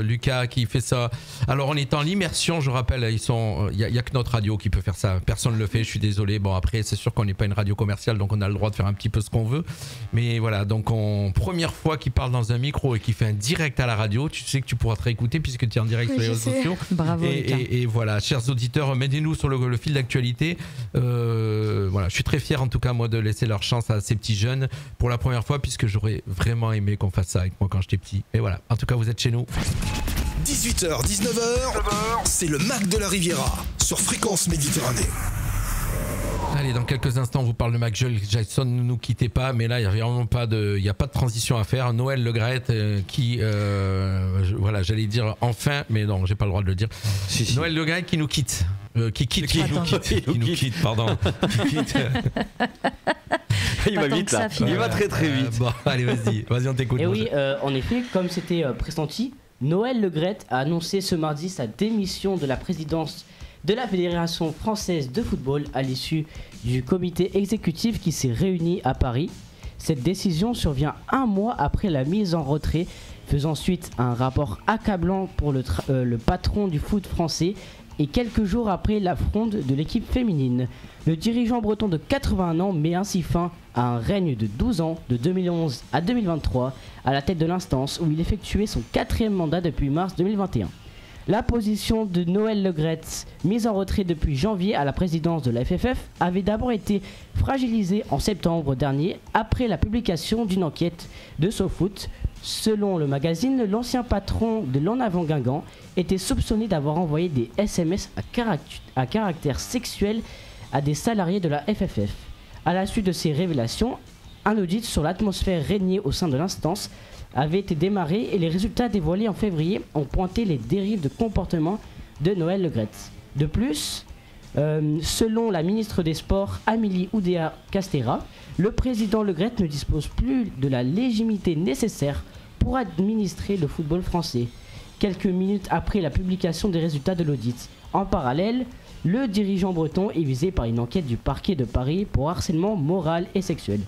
Lucas qui fait ça. Alors on est en immersion, je rappelle, il n'y a que notre radio qui peut faire ça. Personne ne le fait, je suis désolé. Bon, après, c'est sûr qu'on n'est pas une radio commerciale, donc on a le droit de faire un petit peu ce qu'on veut. Mais voilà, donc première fois qu'il parle dans un micro et qu'il fait un direct à la radio, tu sais que tu pourras te réécouter puisque tu es en direct sur les réseaux sociaux. Bravo, et voilà, chers auditeurs, mettez-nous sur le fil d'actualité. Voilà, je suis très fier en tout cas moi de laisser leur chance à ces petits jeunes pour la première fois puisque j'aurais vraiment aimé qu'on fasse ça avec moi quand j'étais petit. Et voilà, en tout cas vous êtes chez nous. 18h, 19h, c'est le Mac de la Riviera sur Fréquence Méditerranée. Allez, dans quelques instants, on vous parle de Michael Jackson, ne nous quittez pas, mais là, il n'y a vraiment pas de transition à faire. Noël Le Graët qui, voilà, j'allais dire enfin, mais non, j'ai pas le droit de le dire. Si. Noël Le Graët qui nous quitte. Qui nous quitte, pardon. Il va vite là, il va très très vite. Bon, allez, vas-y, on t'écoute. Et oui, en effet, comme c'était pressenti, Noël Le Graët a annoncé ce mardi sa démission de la présidence de la Fédération française de football à l'issue du comité exécutif qui s'est réuni à Paris. Cette décision survient un mois après la mise en retrait, faisant suite à un rapport accablant pour le patron du foot français et quelques jours après la fronde de l'équipe féminine. Le dirigeant breton de 81 ans met ainsi fin à un règne de 12 ans, de 2011 à 2023, à la tête de l'instance où il effectuait son 4e mandat depuis mars 2021. La position de Noël Le Graët, mise en retrait depuis janvier à la présidence de la FFF, avait d'abord été fragilisée en septembre dernier après la publication d'une enquête de SoFoot. Selon le magazine, l'ancien patron de l'En Avant Guingamp était soupçonné d'avoir envoyé des SMS à caractère sexuel à des salariés de la FFF. À la suite de ces révélations, un audit sur l'atmosphère régnée au sein de l'instance avait été démarré et les résultats dévoilés en février ont pointé les dérives de comportement de Noël Le Graët. De plus, selon la ministre des Sports Amélie Oudéa-Castéra, le président Le Graët ne dispose plus de la légitimité nécessaire pour administrer le football français, quelques minutes après la publication des résultats de l'audit. En parallèle, le dirigeant breton est visé par une enquête du parquet de Paris pour harcèlement moral et sexuel.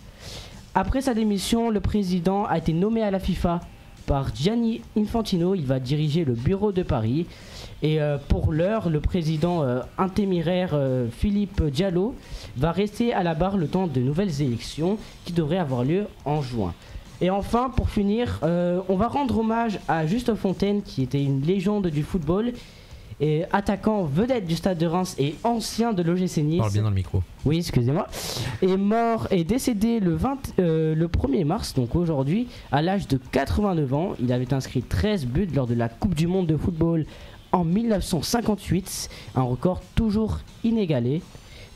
Après sa démission, le président a été nommé à la FIFA par Gianni Infantino. Il va diriger le bureau de Paris. Et pour l'heure, le président intéméraire Philippe Diallo va rester à la barre le temps de nouvelles élections qui devraient avoir lieu en juin. Et enfin, pour finir, on va rendre hommage à Juste Fontaine, qui était une légende du football, et attaquant vedette du Stade de Reims et ancien de l'OGC Nice. Parle bien dans le micro. Oui, excusez-moi. Est décédé le 1er mars, donc aujourd'hui, à l'âge de 89 ans. Il avait inscrit 13 buts lors de la Coupe du Monde de football en 1958, un record toujours inégalé.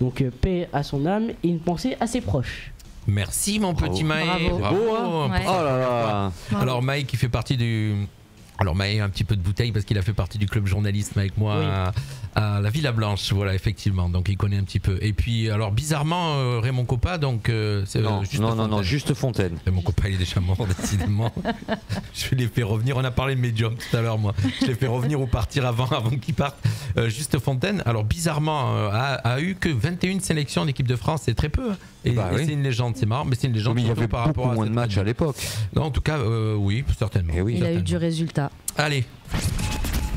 Donc paix à son âme et une pensée à ses proches. Merci mon petit Maë. Bravo. Bravo. Ouais. Oh là là. Alors Maë qui fait partie du... Alors Maë un petit peu de bouteille parce qu'il a fait partie du club journalisme avec moi à la Villa Blanche, voilà effectivement, donc il connaît un petit peu. Et puis alors bizarrement Raymond Coppa, donc c'est Juste Fontaine. Raymond Coppa il est déjà mort décidément. Je l'ai fait revenir, on a parlé de Medium tout à l'heure moi. Je l'ai fait revenir ou partir avant qu'il parte. Juste Fontaine, alors bizarrement a eu que 21 sélections en équipe de France, c'est très peu. Hein. Et c'est une légende, c'est marrant, mais c'est une légende. Mais il y avait par rapport beaucoup moins de matchs à l'époque. Non, en tout cas, oui, certainement. Il a eu du résultat. Allez.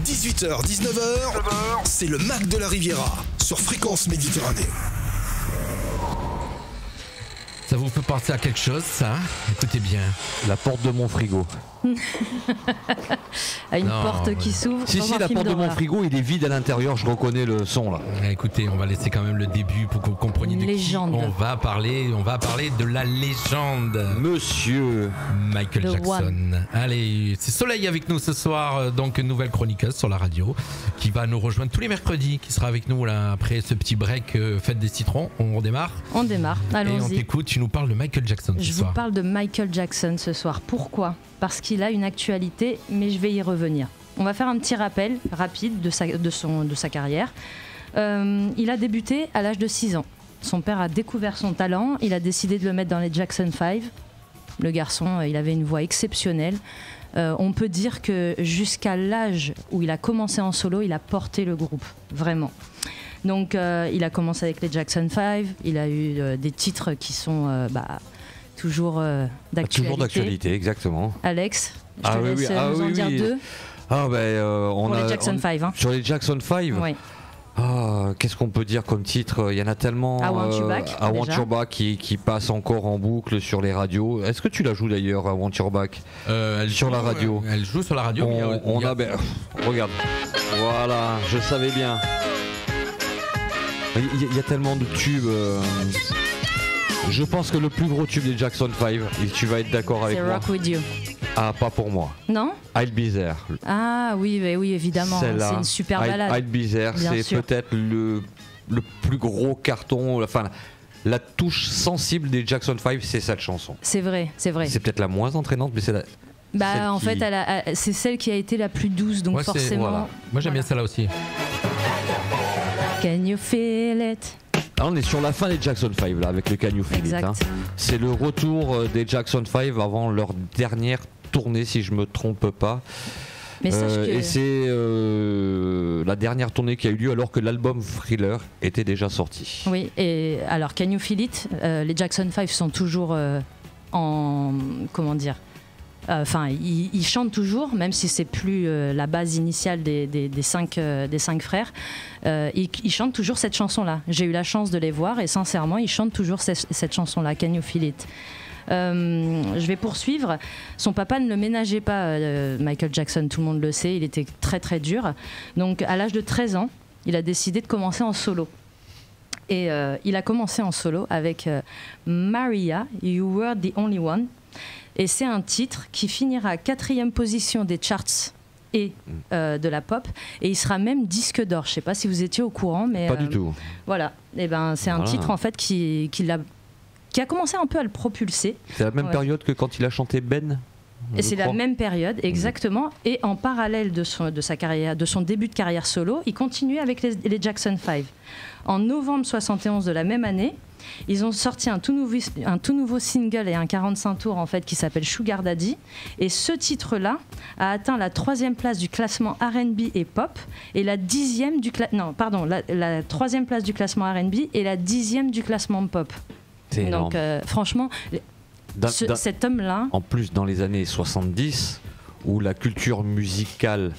18h, 19h, c'est le Mac de la Riviera sur Fréquence Méditerranée. Ça vous peut penser à quelque chose, ça? Écoutez bien. La porte de mon frigo. À une porte qui s'ouvre. Si, la porte de mon frigo, il est vide à l'intérieur, je reconnais le son là. Écoutez, on va laisser quand même le début pour que vous compreniez de qui on va parler. On va parler de la légende. Monsieur Michael Jackson. Allez, c'est Soleil avec nous ce soir, donc nouvelle chroniqueuse sur la radio, qui va nous rejoindre tous les mercredis, qui sera avec nous là après ce petit break fête des citrons. On redémarre. On démarre, allons-y. Et on t'écoute tu nous parles de Michael Jackson ce Je soir. vous parle de Michael Jackson ce soir. Pourquoi ? Parce qu'il a une actualité, mais je vais y revenir. On va faire un petit rappel rapide de sa carrière. Il a débuté à l'âge de 6 ans. Son père a découvert son talent, il a décidé de le mettre dans les Jackson 5. Le garçon, il avait une voix exceptionnelle. On peut dire que jusqu'à l'âge où il a commencé en solo, il a porté le groupe, vraiment. Donc il a commencé avec les Jackson 5, il a eu des titres qui sont toujours d'actualité. Toujours d'actualité, exactement. Alex, je te laisse nous en dire deux. Pour les Jackson 5. Hein. Sur les Jackson 5 Oui. Qu'est-ce qu'on peut dire comme titre ? Il y en a tellement. I Want You Back, I Want Your Back qui passe encore en boucle sur les radios. Est-ce que tu la joues d'ailleurs, I Want Your Back sur la radio. Elle joue sur la radio. Regarde. Voilà, je savais bien. Il y a tellement de tubes. Je pense que le plus gros tube des Jackson 5, et tu vas être d'accord avec moi. C'est Rock With You. Ah, pas pour moi. Non ? I'll Be There. Ah oui, évidemment. C'est une super balade. I'll Be There, c'est peut-être le plus gros carton, enfin la touche sensible des Jackson 5, c'est cette chanson. C'est vrai. C'est peut-être la moins entraînante, mais c'est la... en fait, c'est celle qui a été la plus douce, donc forcément... Voilà. Moi j'aime bien celle-là aussi. Can you feel it? Là, on est sur la fin des Jackson 5 là, avec le Can You Feel It, hein. C'est le retour des Jackson 5 avant leur dernière tournée, si je me trompe pas. Mais et c'est la dernière tournée qui a eu lieu alors que l'album Thriller était déjà sorti. Oui, et alors Can You Feel It, les Jackson 5 sont toujours en... Comment dire ? Enfin, ils chantent toujours, même si c'est plus la base initiale des cinq frères. Ils chantent toujours cette chanson-là. J'ai eu la chance de les voir et sincèrement, ils chantent toujours cette chanson-là, Can You Feel It. Je vais poursuivre. Son papa ne le ménageait pas, Michael Jackson, tout le monde le sait, il était très très dur. Donc à l'âge de 13 ans, il a décidé de commencer en solo. Et il a commencé en solo avec Maria, You Were the Only One. Et c'est un titre qui finira 4e position des charts et de la pop. Et il sera même disque d'or. Je ne sais pas si vous étiez au courant, mais... Pas du tout. Voilà. Et c'est un titre en fait qui a commencé un peu à le propulser. C'est la même période que quand il a chanté Ben. Et c'est la même période, exactement. Et en parallèle de sa carrière, de son début de carrière solo, il continue avec les Jackson 5. En novembre 71 de la même année, ils ont sorti un tout nouveau single et un 45 tours en fait qui s'appelle Sugar Daddy. Et ce titre-là a atteint la 3e place du classement R&B et pop et la 10e la 3e place du classement R&B et la 10e du classement pop. C'est énorme. Donc franchement, cet homme-là... En plus, dans les années 70, où la culture musicale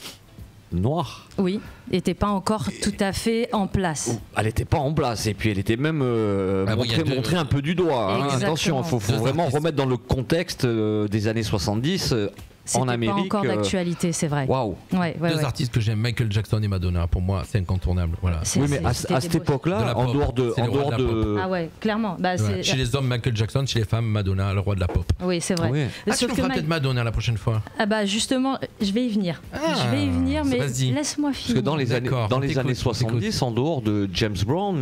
noire... Oui, n'était pas encore tout à fait en place. Elle n'était pas en place, et puis elle était même montrée un peu du doigt. Hein. Attention, il faut vraiment remettre dans le contexte des années 70... en Amérique. C'était pas encore d'actualité, c'est vrai. Waouh. Deux artistes que j'aime, Michael Jackson et Madonna. Pour moi, c'est incontournable. Voilà. Oui, mais à cette époque-là, en dehors de, ah ouais, clairement. Chez les hommes, Michael Jackson, chez les femmes, Madonna, le roi de la pop. Oui, c'est vrai. Oui. Tu nous feras peut-être Madonna la prochaine fois. Ah bah justement, je vais y venir. Mais laisse-moi finir. Parce que dans les années 70, en dehors de James Brown,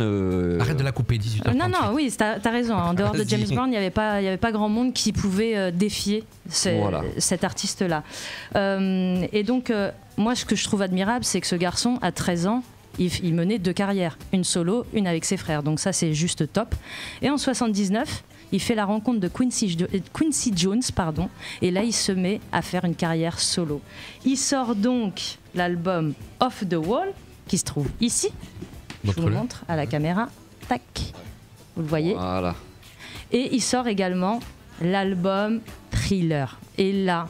arrête de la couper, 18h38. Non, oui, t'as raison. En dehors de James Brown, il n'y avait pas grand monde qui pouvait défier cet artiste-là. Et donc, moi, ce que je trouve admirable, c'est que ce garçon, à 13 ans, il menait 2 carrières, une solo, une avec ses frères. Donc ça, c'est juste top. Et en 79, il fait la rencontre de Quincy Jones, et là, il se met à faire une carrière solo. Il sort donc l'album Off the Wall, qui se trouve ici. Je vous le montre à la caméra. Tac. Vous le voyez. Voilà. Et il sort également l'album Thriller. Et là,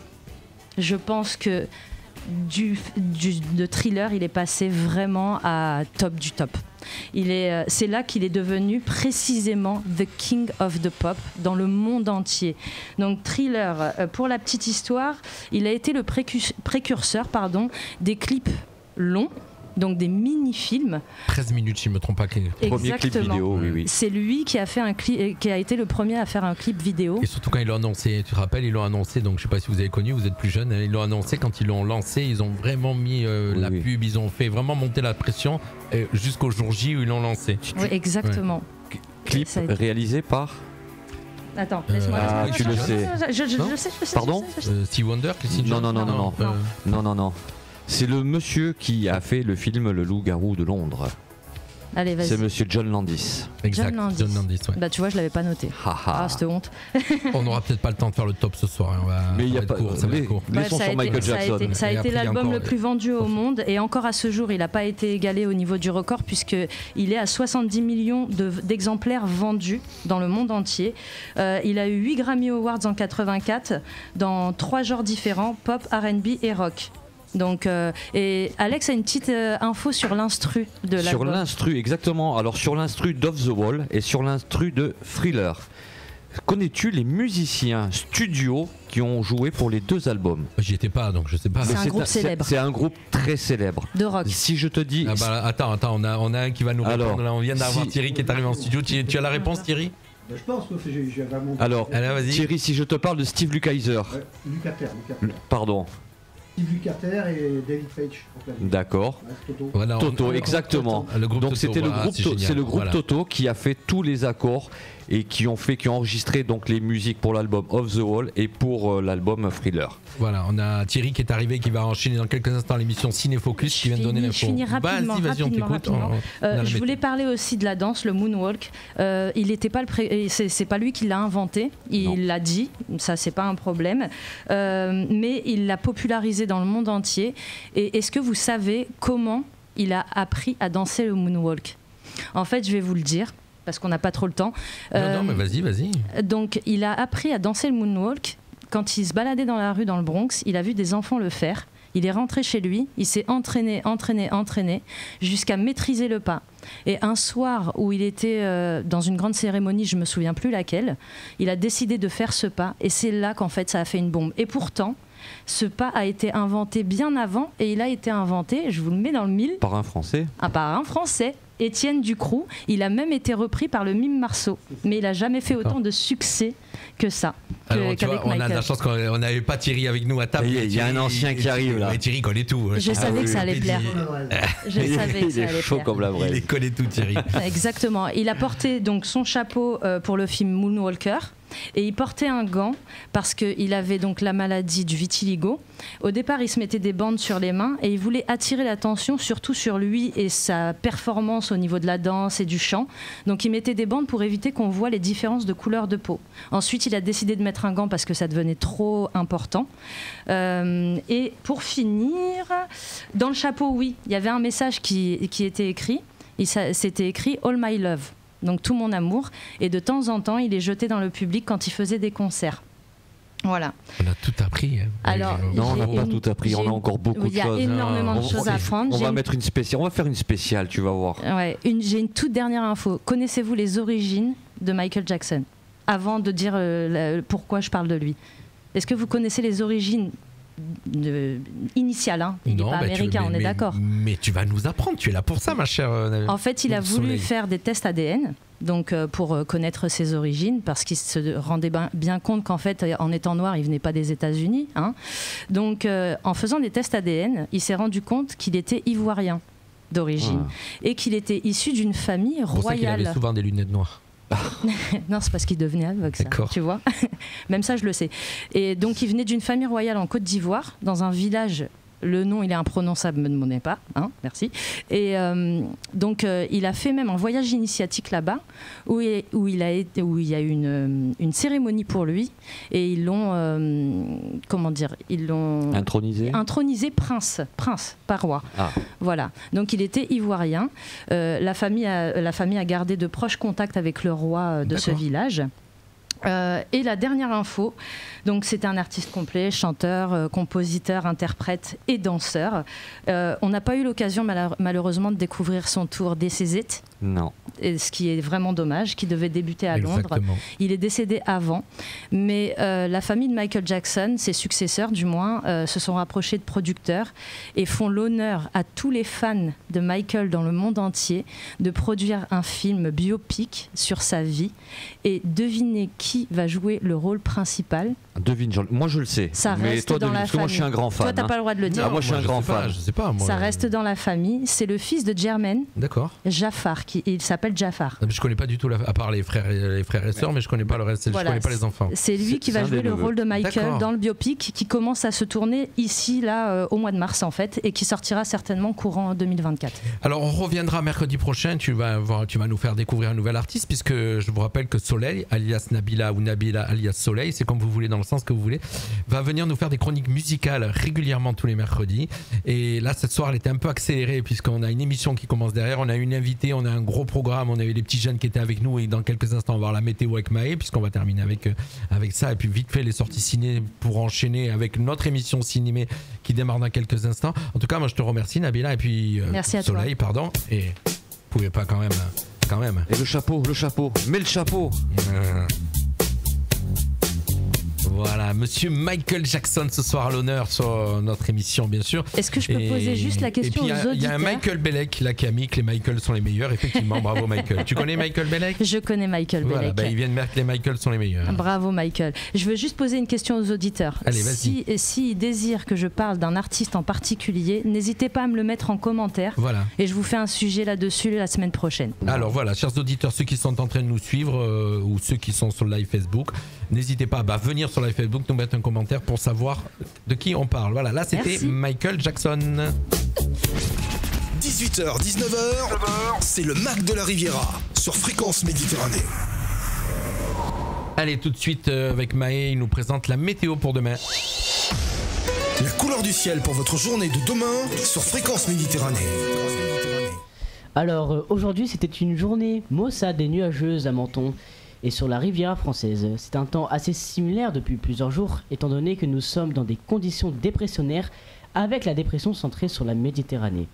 je pense que de Thriller, il est passé vraiment à top du top. C'est là qu'il est devenu précisément The King of the Pop dans le monde entier. Donc Thriller, pour la petite histoire, il a été le précurseur des clips longs. Donc des mini-films. 13 minutes, si je ne me trompe pas. Premier clip vidéo, oui. C'est lui qui a été le premier à faire un clip vidéo. Et surtout quand ils l'ont annoncé, tu te rappelles, ils l'ont annoncé, donc je ne sais pas si vous avez connu, vous êtes plus jeune, ils l'ont annoncé, quand ils l'ont lancé, ils ont vraiment mis la pub, ils ont fait vraiment monter la pression jusqu'au jour J où ils l'ont lancé. Oui, exactement. Clip réalisé par Attends, laisse-moi. Ah, tu le sais. Non Je sais. Pardon Steve Wonder, Christine Non, non, non, Jones non, non. Non. C'est le monsieur qui a fait le film Le Loup-garou de Londres. Allez, vas-y. C'est monsieur John Landis. Exact, John Landis. ouais. Bah tu vois, je l'avais pas noté. Ah, c'était honte. On n'aura peut-être pas le temps de faire le top ce soir. Hein. Mais il y a pas. ça va être court. Laissons sur Michael Jackson. Ça a Et été après, il y a l'album encore le plus vendu au monde et encore à ce jour, il n'a pas été égalé au niveau du record puisqu'il est à 70 millions d'exemplaires vendus dans le monde entier. Il a eu 8 Grammy Awards en 84 dans 3 genres différents, pop, R&B et rock. Donc, et Alex a une petite info sur l'instru de l'album. Sur l'instru, exactement. Alors sur l'instru d'Off the Wall et sur l'instru de Thriller. Connais-tu les musiciens studio qui ont joué pour les 2 albums? J'y étais pas, donc je sais pas. C'est un groupe célèbre. C'est un groupe très célèbre. De rock. Si je te dis... Ah bah, attends, on a un qui va nous répondre. Alors, Là, on vient d'avoir si- Thierry qui est arrivé en studio. Tu as la réponse, Thierry? Ben, je pense que j'ai vraiment. Alors, Allez, vas-y. Thierry, si je te parle de Steve Lukather. Lukather. Pardon. Steve Lukather et David Page. au clavier. D'accord. Ouais, c'est Toto. Voilà, Toto, exactement. Le groupe Donc Toto, c'était voilà, c'est génial. c'est le groupe Voilà. Toto qui a fait tous les accords et qui ont enregistré donc les musiques pour l'album Off the Wall et pour l'album Thriller. Voilà, on a Thierry qui est arrivé, qui va enchaîner dans quelques instants l'émission Cinefocus, qui vient de donner l'info. Je finis rapidement. Vas-y, on t'écoute. Je voulais parler aussi de la danse, le moonwalk. Il n'était pas c'est pas lui qui l'a inventé. Il l'a dit, ça c'est pas un problème. Mais il l'a popularisé dans le monde entier. Et est-ce que vous savez comment il a appris à danser le moonwalk? En fait, je vais vous le dire, parce qu'on n'a pas trop le temps. Non, mais vas-y. Donc, il a appris à danser le moonwalk quand il se baladait dans la rue dans le Bronx. Il a vu des enfants le faire. Il est rentré chez lui. Il s'est entraîné jusqu'à maîtriser le pas. Et un soir où il était dans une grande cérémonie, je me souviens plus laquelle, il a décidé de faire ce pas. Et c'est là qu'en fait, ça a fait une bombe. Et pourtant, ce pas a été inventé bien avant. Et il a été inventé, je vous le mets dans le mille, Par un Français. par un Français. Étienne Ducroux, il a même été repris par le mime Marceau, mais il n'a jamais fait autant de succès que ça. Alors, tu vois, on a de la chance qu'on n'avait pas Thierry avec nous à table. Il y a un ancien qui arrive là. Et Thierry connaît tout. Je savais que ça allait plaire. Je savais que Il ça est allait chaud plaire. comme la vraie. Il connaît tout, Thierry. Exactement. Il a porté donc son chapeau pour le film Moonwalker. Et il portait un gant parce qu'il avait donc la maladie du vitiligo. Au départ, il se mettait des bandes sur les mains et il voulait attirer l'attention surtout sur lui et sa performance au niveau de la danse et du chant. Donc il mettait des bandes pour éviter qu'on voit les différences de couleur de peau. Ensuite, il a décidé de mettre un gant parce que ça devenait trop important. Et pour finir, dans le chapeau, oui, il y avait un message qui était écrit. C'était écrit « All my love ». Donc tout mon amour, et de temps en temps il est jeté dans le public quand il faisait des concerts. Voilà. On a tout appris. Hein. Alors, Non, on n'a j'ai pas une- tout appris, on a encore beaucoup de Il y a choses. énormément de choses à apprendre. On va mettre une spéciale, on va faire une spéciale, tu vas voir. Ouais, j'ai une toute dernière info. Connaissez-vous les origines de Michael Jackson? Avant de dire pourquoi je parle de lui. Est-ce que vous connaissez les origines initiales, hein? Il n'est pas américain, on est d'accord. Mais tu vas nous apprendre, tu es là pour ça, ma chère. En fait, il a voulu Soleil. faire des tests ADN, donc pour connaître ses origines, parce qu'il se rendait bien compte qu'en fait, en étant noir, il venait pas des États-Unis. Hein. Donc, en faisant des tests ADN, il s'est rendu compte qu'il était ivoirien d'origine et qu'il était issu d'une famille C'est pour ça qu'il royale. avait souvent des lunettes noires. Non, c'est parce qu'il devenait aveugle, ça, D'accord. tu vois. Même ça, je le sais. Et donc, il venait d'une famille royale en Côte d'Ivoire, dans un village. Le nom, il est imprononçable, me demandez pas, hein, merci. Et donc, il a fait même un voyage initiatique là-bas, où il y a eu une cérémonie pour lui, et ils l'ont, intronisé prince, pas roi. Ah. Voilà. Donc, il était ivoirien. La famille a gardé de proches contacts avec le roi de ce village. Et la dernière info, donc c'était un artiste complet, chanteur, compositeur, interprète et danseur. On n'a pas eu l'occasion malheureusement de découvrir son tour This Is It, Non. et ce qui est vraiment dommage, qui devait débuter à Londres. Exactement. Il est décédé avant, mais la famille de Michael Jackson, ses successeurs du moins, se sont rapprochés de producteurs et font l'honneur à tous les fans de Michael dans le monde entier de produire un film biopic sur sa vie. Et devinez qui va jouer le rôle principal. Devine, moi je le sais. Ça mais reste toi, dans devine, la parce que moi je suis un famille. grand fan. Toi, t'as hein. pas le droit de le dire. Ah, moi je suis un grand fan. Je sais pas, moi. Ça reste dans la famille. C'est le fils de Jermaine D'accord. Jafar. Il s'appelle Jafar. Je connais pas du tout, à part les frères et sœurs, mais je connais pas le reste. Voilà, je connais pas les enfants. C'est lui qui va jouer le rôle de Michael D'accord. dans le biopic qui commence à se tourner ici, là, au mois de mars en fait, et qui sortira certainement courant 2024. Alors on reviendra mercredi prochain, tu vas nous faire découvrir un nouvel artiste, puisque je vous rappelle que Soleil, alias Nabila ou Nabila alias Soleil, c'est comme vous voulez, dans le sens que vous voulez, va venir nous faire des chroniques musicales régulièrement tous les mercredis. Et là, cette soirée, elle était un peu accélérée, puisqu'on a une émission qui commence derrière, on a une invitée, on a un gros programme, on a eu les petits jeunes qui étaient avec nous, et dans quelques instants, on va voir la météo avec Maë, puisqu'on va terminer avec ça, et puis vite fait les sorties ciné pour enchaîner avec notre émission cinémée qui démarre dans quelques instants. En tout cas, moi je te remercie Nabila, et puis Merci à Soleil, toi. pardon, et vous pouvez pas quand même. Et le chapeau, mets le chapeau. Voilà, monsieur Michael Jackson ce soir à l'honneur sur notre émission, bien sûr. Est-ce que je peux poser juste la question aux auditeurs ? Il y a un Michael Bellec là qui a mis que les Michael sont les meilleurs. Effectivement, bravo Michael. Tu connais Michael Bellec ? Je connais Michael Voilà, Bellec. il vient de mettre que les Michael sont les meilleurs. Bravo Michael. Je veux juste poser une question aux auditeurs. Allez, vas-y. Si désirent que je parle d'un artiste en particulier, n'hésitez pas à me le mettre en commentaire. Voilà. Et je vous fais un sujet là-dessus la semaine prochaine. Alors voilà, chers auditeurs, ceux qui sont en train de nous suivre ou ceux qui sont sur le live Facebook, n'hésitez pas à venir sur le live Facebook, nous mettre un commentaire pour savoir de qui on parle. Voilà, là c'était Merci. Michael Jackson. 18h, 19h, c'est le Mac de la Riviera sur Fréquence Méditerranée. Allez, tout de suite avec Maë, il nous présente la météo pour demain. La couleur du ciel pour votre journée de demain sur Fréquence Méditerranée. Alors aujourd'hui c'était une journée maussade et nuageuse à Menton et sur la Riviera française. C'est un temps assez similaire depuis plusieurs jours étant donné que nous sommes dans des conditions dépressionnaires avec la dépression centrée sur la Méditerranée.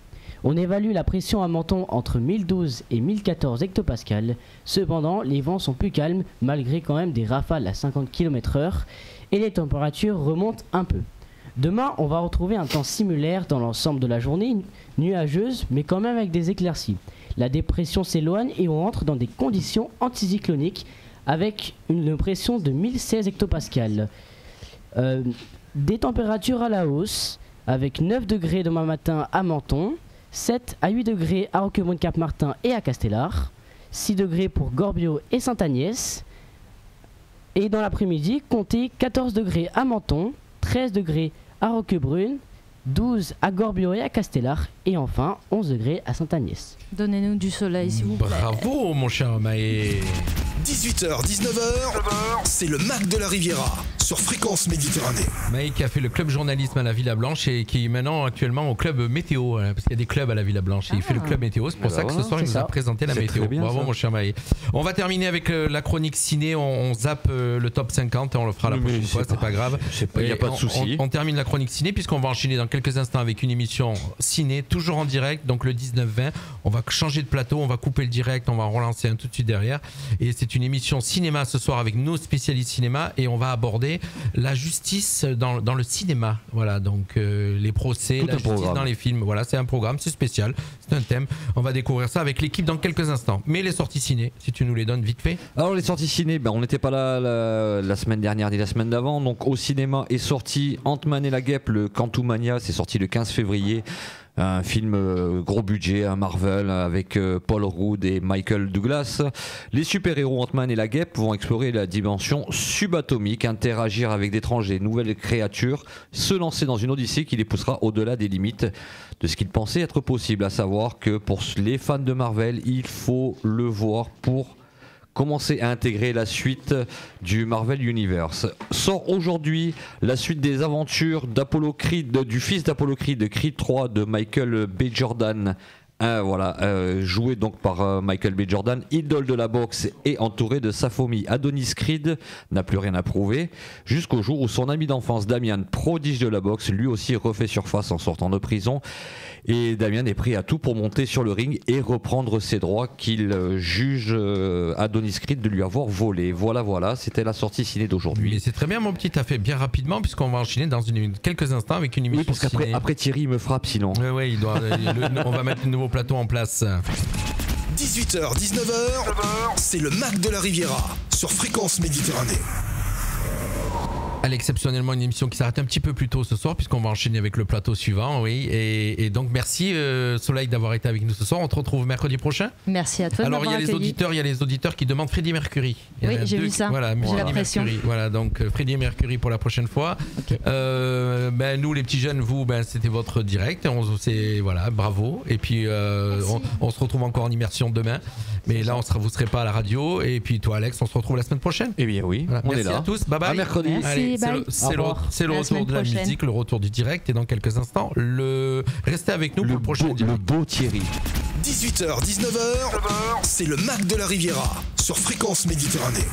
On évalue la pression à Menton entre 1012 et 1014 hectopascales. Cependant, les vents sont plus calmes malgré quand même des rafales à 50 km/h et les températures remontent un peu. Demain, on va retrouver un temps similaire dans l'ensemble de la journée, nuageuse, mais quand même avec des éclaircies. La dépression s'éloigne et on entre dans des conditions anticycloniques avec une pression de 1016 hectopascales. Des températures à la hausse, avec 9 degrés demain matin à Menton, 7 à 8 degrés à Roquemont-Cap-Martin et à Castellar, 6 degrés pour Gorbio et Sainte-Agnès, et dans l'après-midi, comptez 14 degrés à Menton, 13 degrés à Roquebrune, 12 à Gorbio et à Castellar, et enfin 11 degrés à Sainte-Agnès. Donnez-nous du soleil, s'il vous plaît. Bravo mon cher Maë. 18h, 19h, c'est le Mac de la Riviera sur Fréquence Méditerranée. Maë qui a fait le club journalisme à la Villa Blanche et qui est maintenant actuellement au club météo, parce qu'il y a des clubs à la Villa Blanche et il fait le club météo. C'est pour ça que ce soir il nous a présenté la C'est météo. très bien, Bravo ça. mon cher Maë. On va terminer avec la chronique ciné. On zappe le top 50 et on le fera la Mais prochaine fois, c'est pas grave. Il n'y a Et pas de souci. On termine la chronique ciné puisqu'on va enchaîner dans quelques instants avec une émission ciné, toujours en direct, donc le 19-20. On va changer de plateau, on va couper le direct, on va en relancer un tout de suite derrière. Et c'est une émission cinéma ce soir avec nos spécialistes cinéma et on va aborder la justice dans le cinéma. Voilà, donc les procès, Tout la un justice programme. dans les films. Voilà, c'est un programme, c'est spécial, c'est un thème. On va découvrir ça avec l'équipe dans quelques instants. Mais les sorties ciné, si tu nous les donnes vite fait. Alors les sorties ciné, on n'était pas là la semaine dernière ni la semaine d'avant, donc au cinéma est sorti Ant-Man et la Guêpe, le Quantumania, c'est sorti le 15 février. Un film gros budget, un Marvel avec Paul Rudd et Michael Douglas. Les super-héros Ant-Man et la Guêpe vont explorer la dimension subatomique, interagir avec d'étranges et nouvelles créatures, se lancer dans une odyssée qui les poussera au-delà des limites de ce qu'ils pensaient être possible, à savoir que pour les fans de Marvel, il faut le voir pour commencer à intégrer la suite du Marvel Universe. Sort aujourd'hui la suite des aventures d'Apollo Creed, du fils d'Apollo Creed, Creed 3 de Michael B. Jordan. Joué donc par Michael B. Jordan, idole de la boxe et entouré de sa famille. Adonis Creed n'a plus rien à prouver jusqu'au jour où son ami d'enfance Damian, prodige de la boxe, lui aussi refait surface en sortant de prison. Et Damian est prêt à tout pour monter sur le ring et reprendre ses droits qu'il juge Adonis Creed de lui avoir volé. Voilà, c'était la sortie ciné d'aujourd'hui. Mais c'est très bien mon petit, t'as fait bien rapidement puisqu'on va enchaîner dans quelques instants avec une émission Oui, parce qu'après ciné. après Thierry il me frappe sinon. Oui, on va mettre le nouveau plateau en place. 18h, 19h, c'est le Mac de la Riviera sur Fréquence Méditerranée. exceptionnellement une émission qui s'arrête un petit peu plus tôt ce soir puisqu'on va enchaîner avec le plateau suivant, oui. Et donc merci Soleil d'avoir été avec nous ce soir. On te retrouve mercredi prochain. Merci à toi. Alors de il y a m'avoir les auditeurs qui demandent Freddie Mercury. Il y en Oui, a j'ai deux vu ça. Voilà, J'ai la Freddie pression. Mercury. Voilà, donc Freddie Mercury pour la prochaine fois. Ok. Nous les petits jeunes, vous, c'était votre direct. Voilà, bravo. Et puis on se retrouve encore en immersion demain. Mais là, vous serez pas à la radio. Et puis toi, Alex, on se retrouve la semaine prochaine. Eh bien oui, Voilà. on Merci est là. à tous. Bye bye. À mercredi. Merci, Allez, bye. c'est Au le revoir. retour À la semaine de la prochaine. musique, le retour du direct. Et dans quelques instants, restez avec nous pour le prochain direct. Le beau Thierry. 18h, 19h, c'est le Mac de la Riviera sur Fréquence Méditerranée.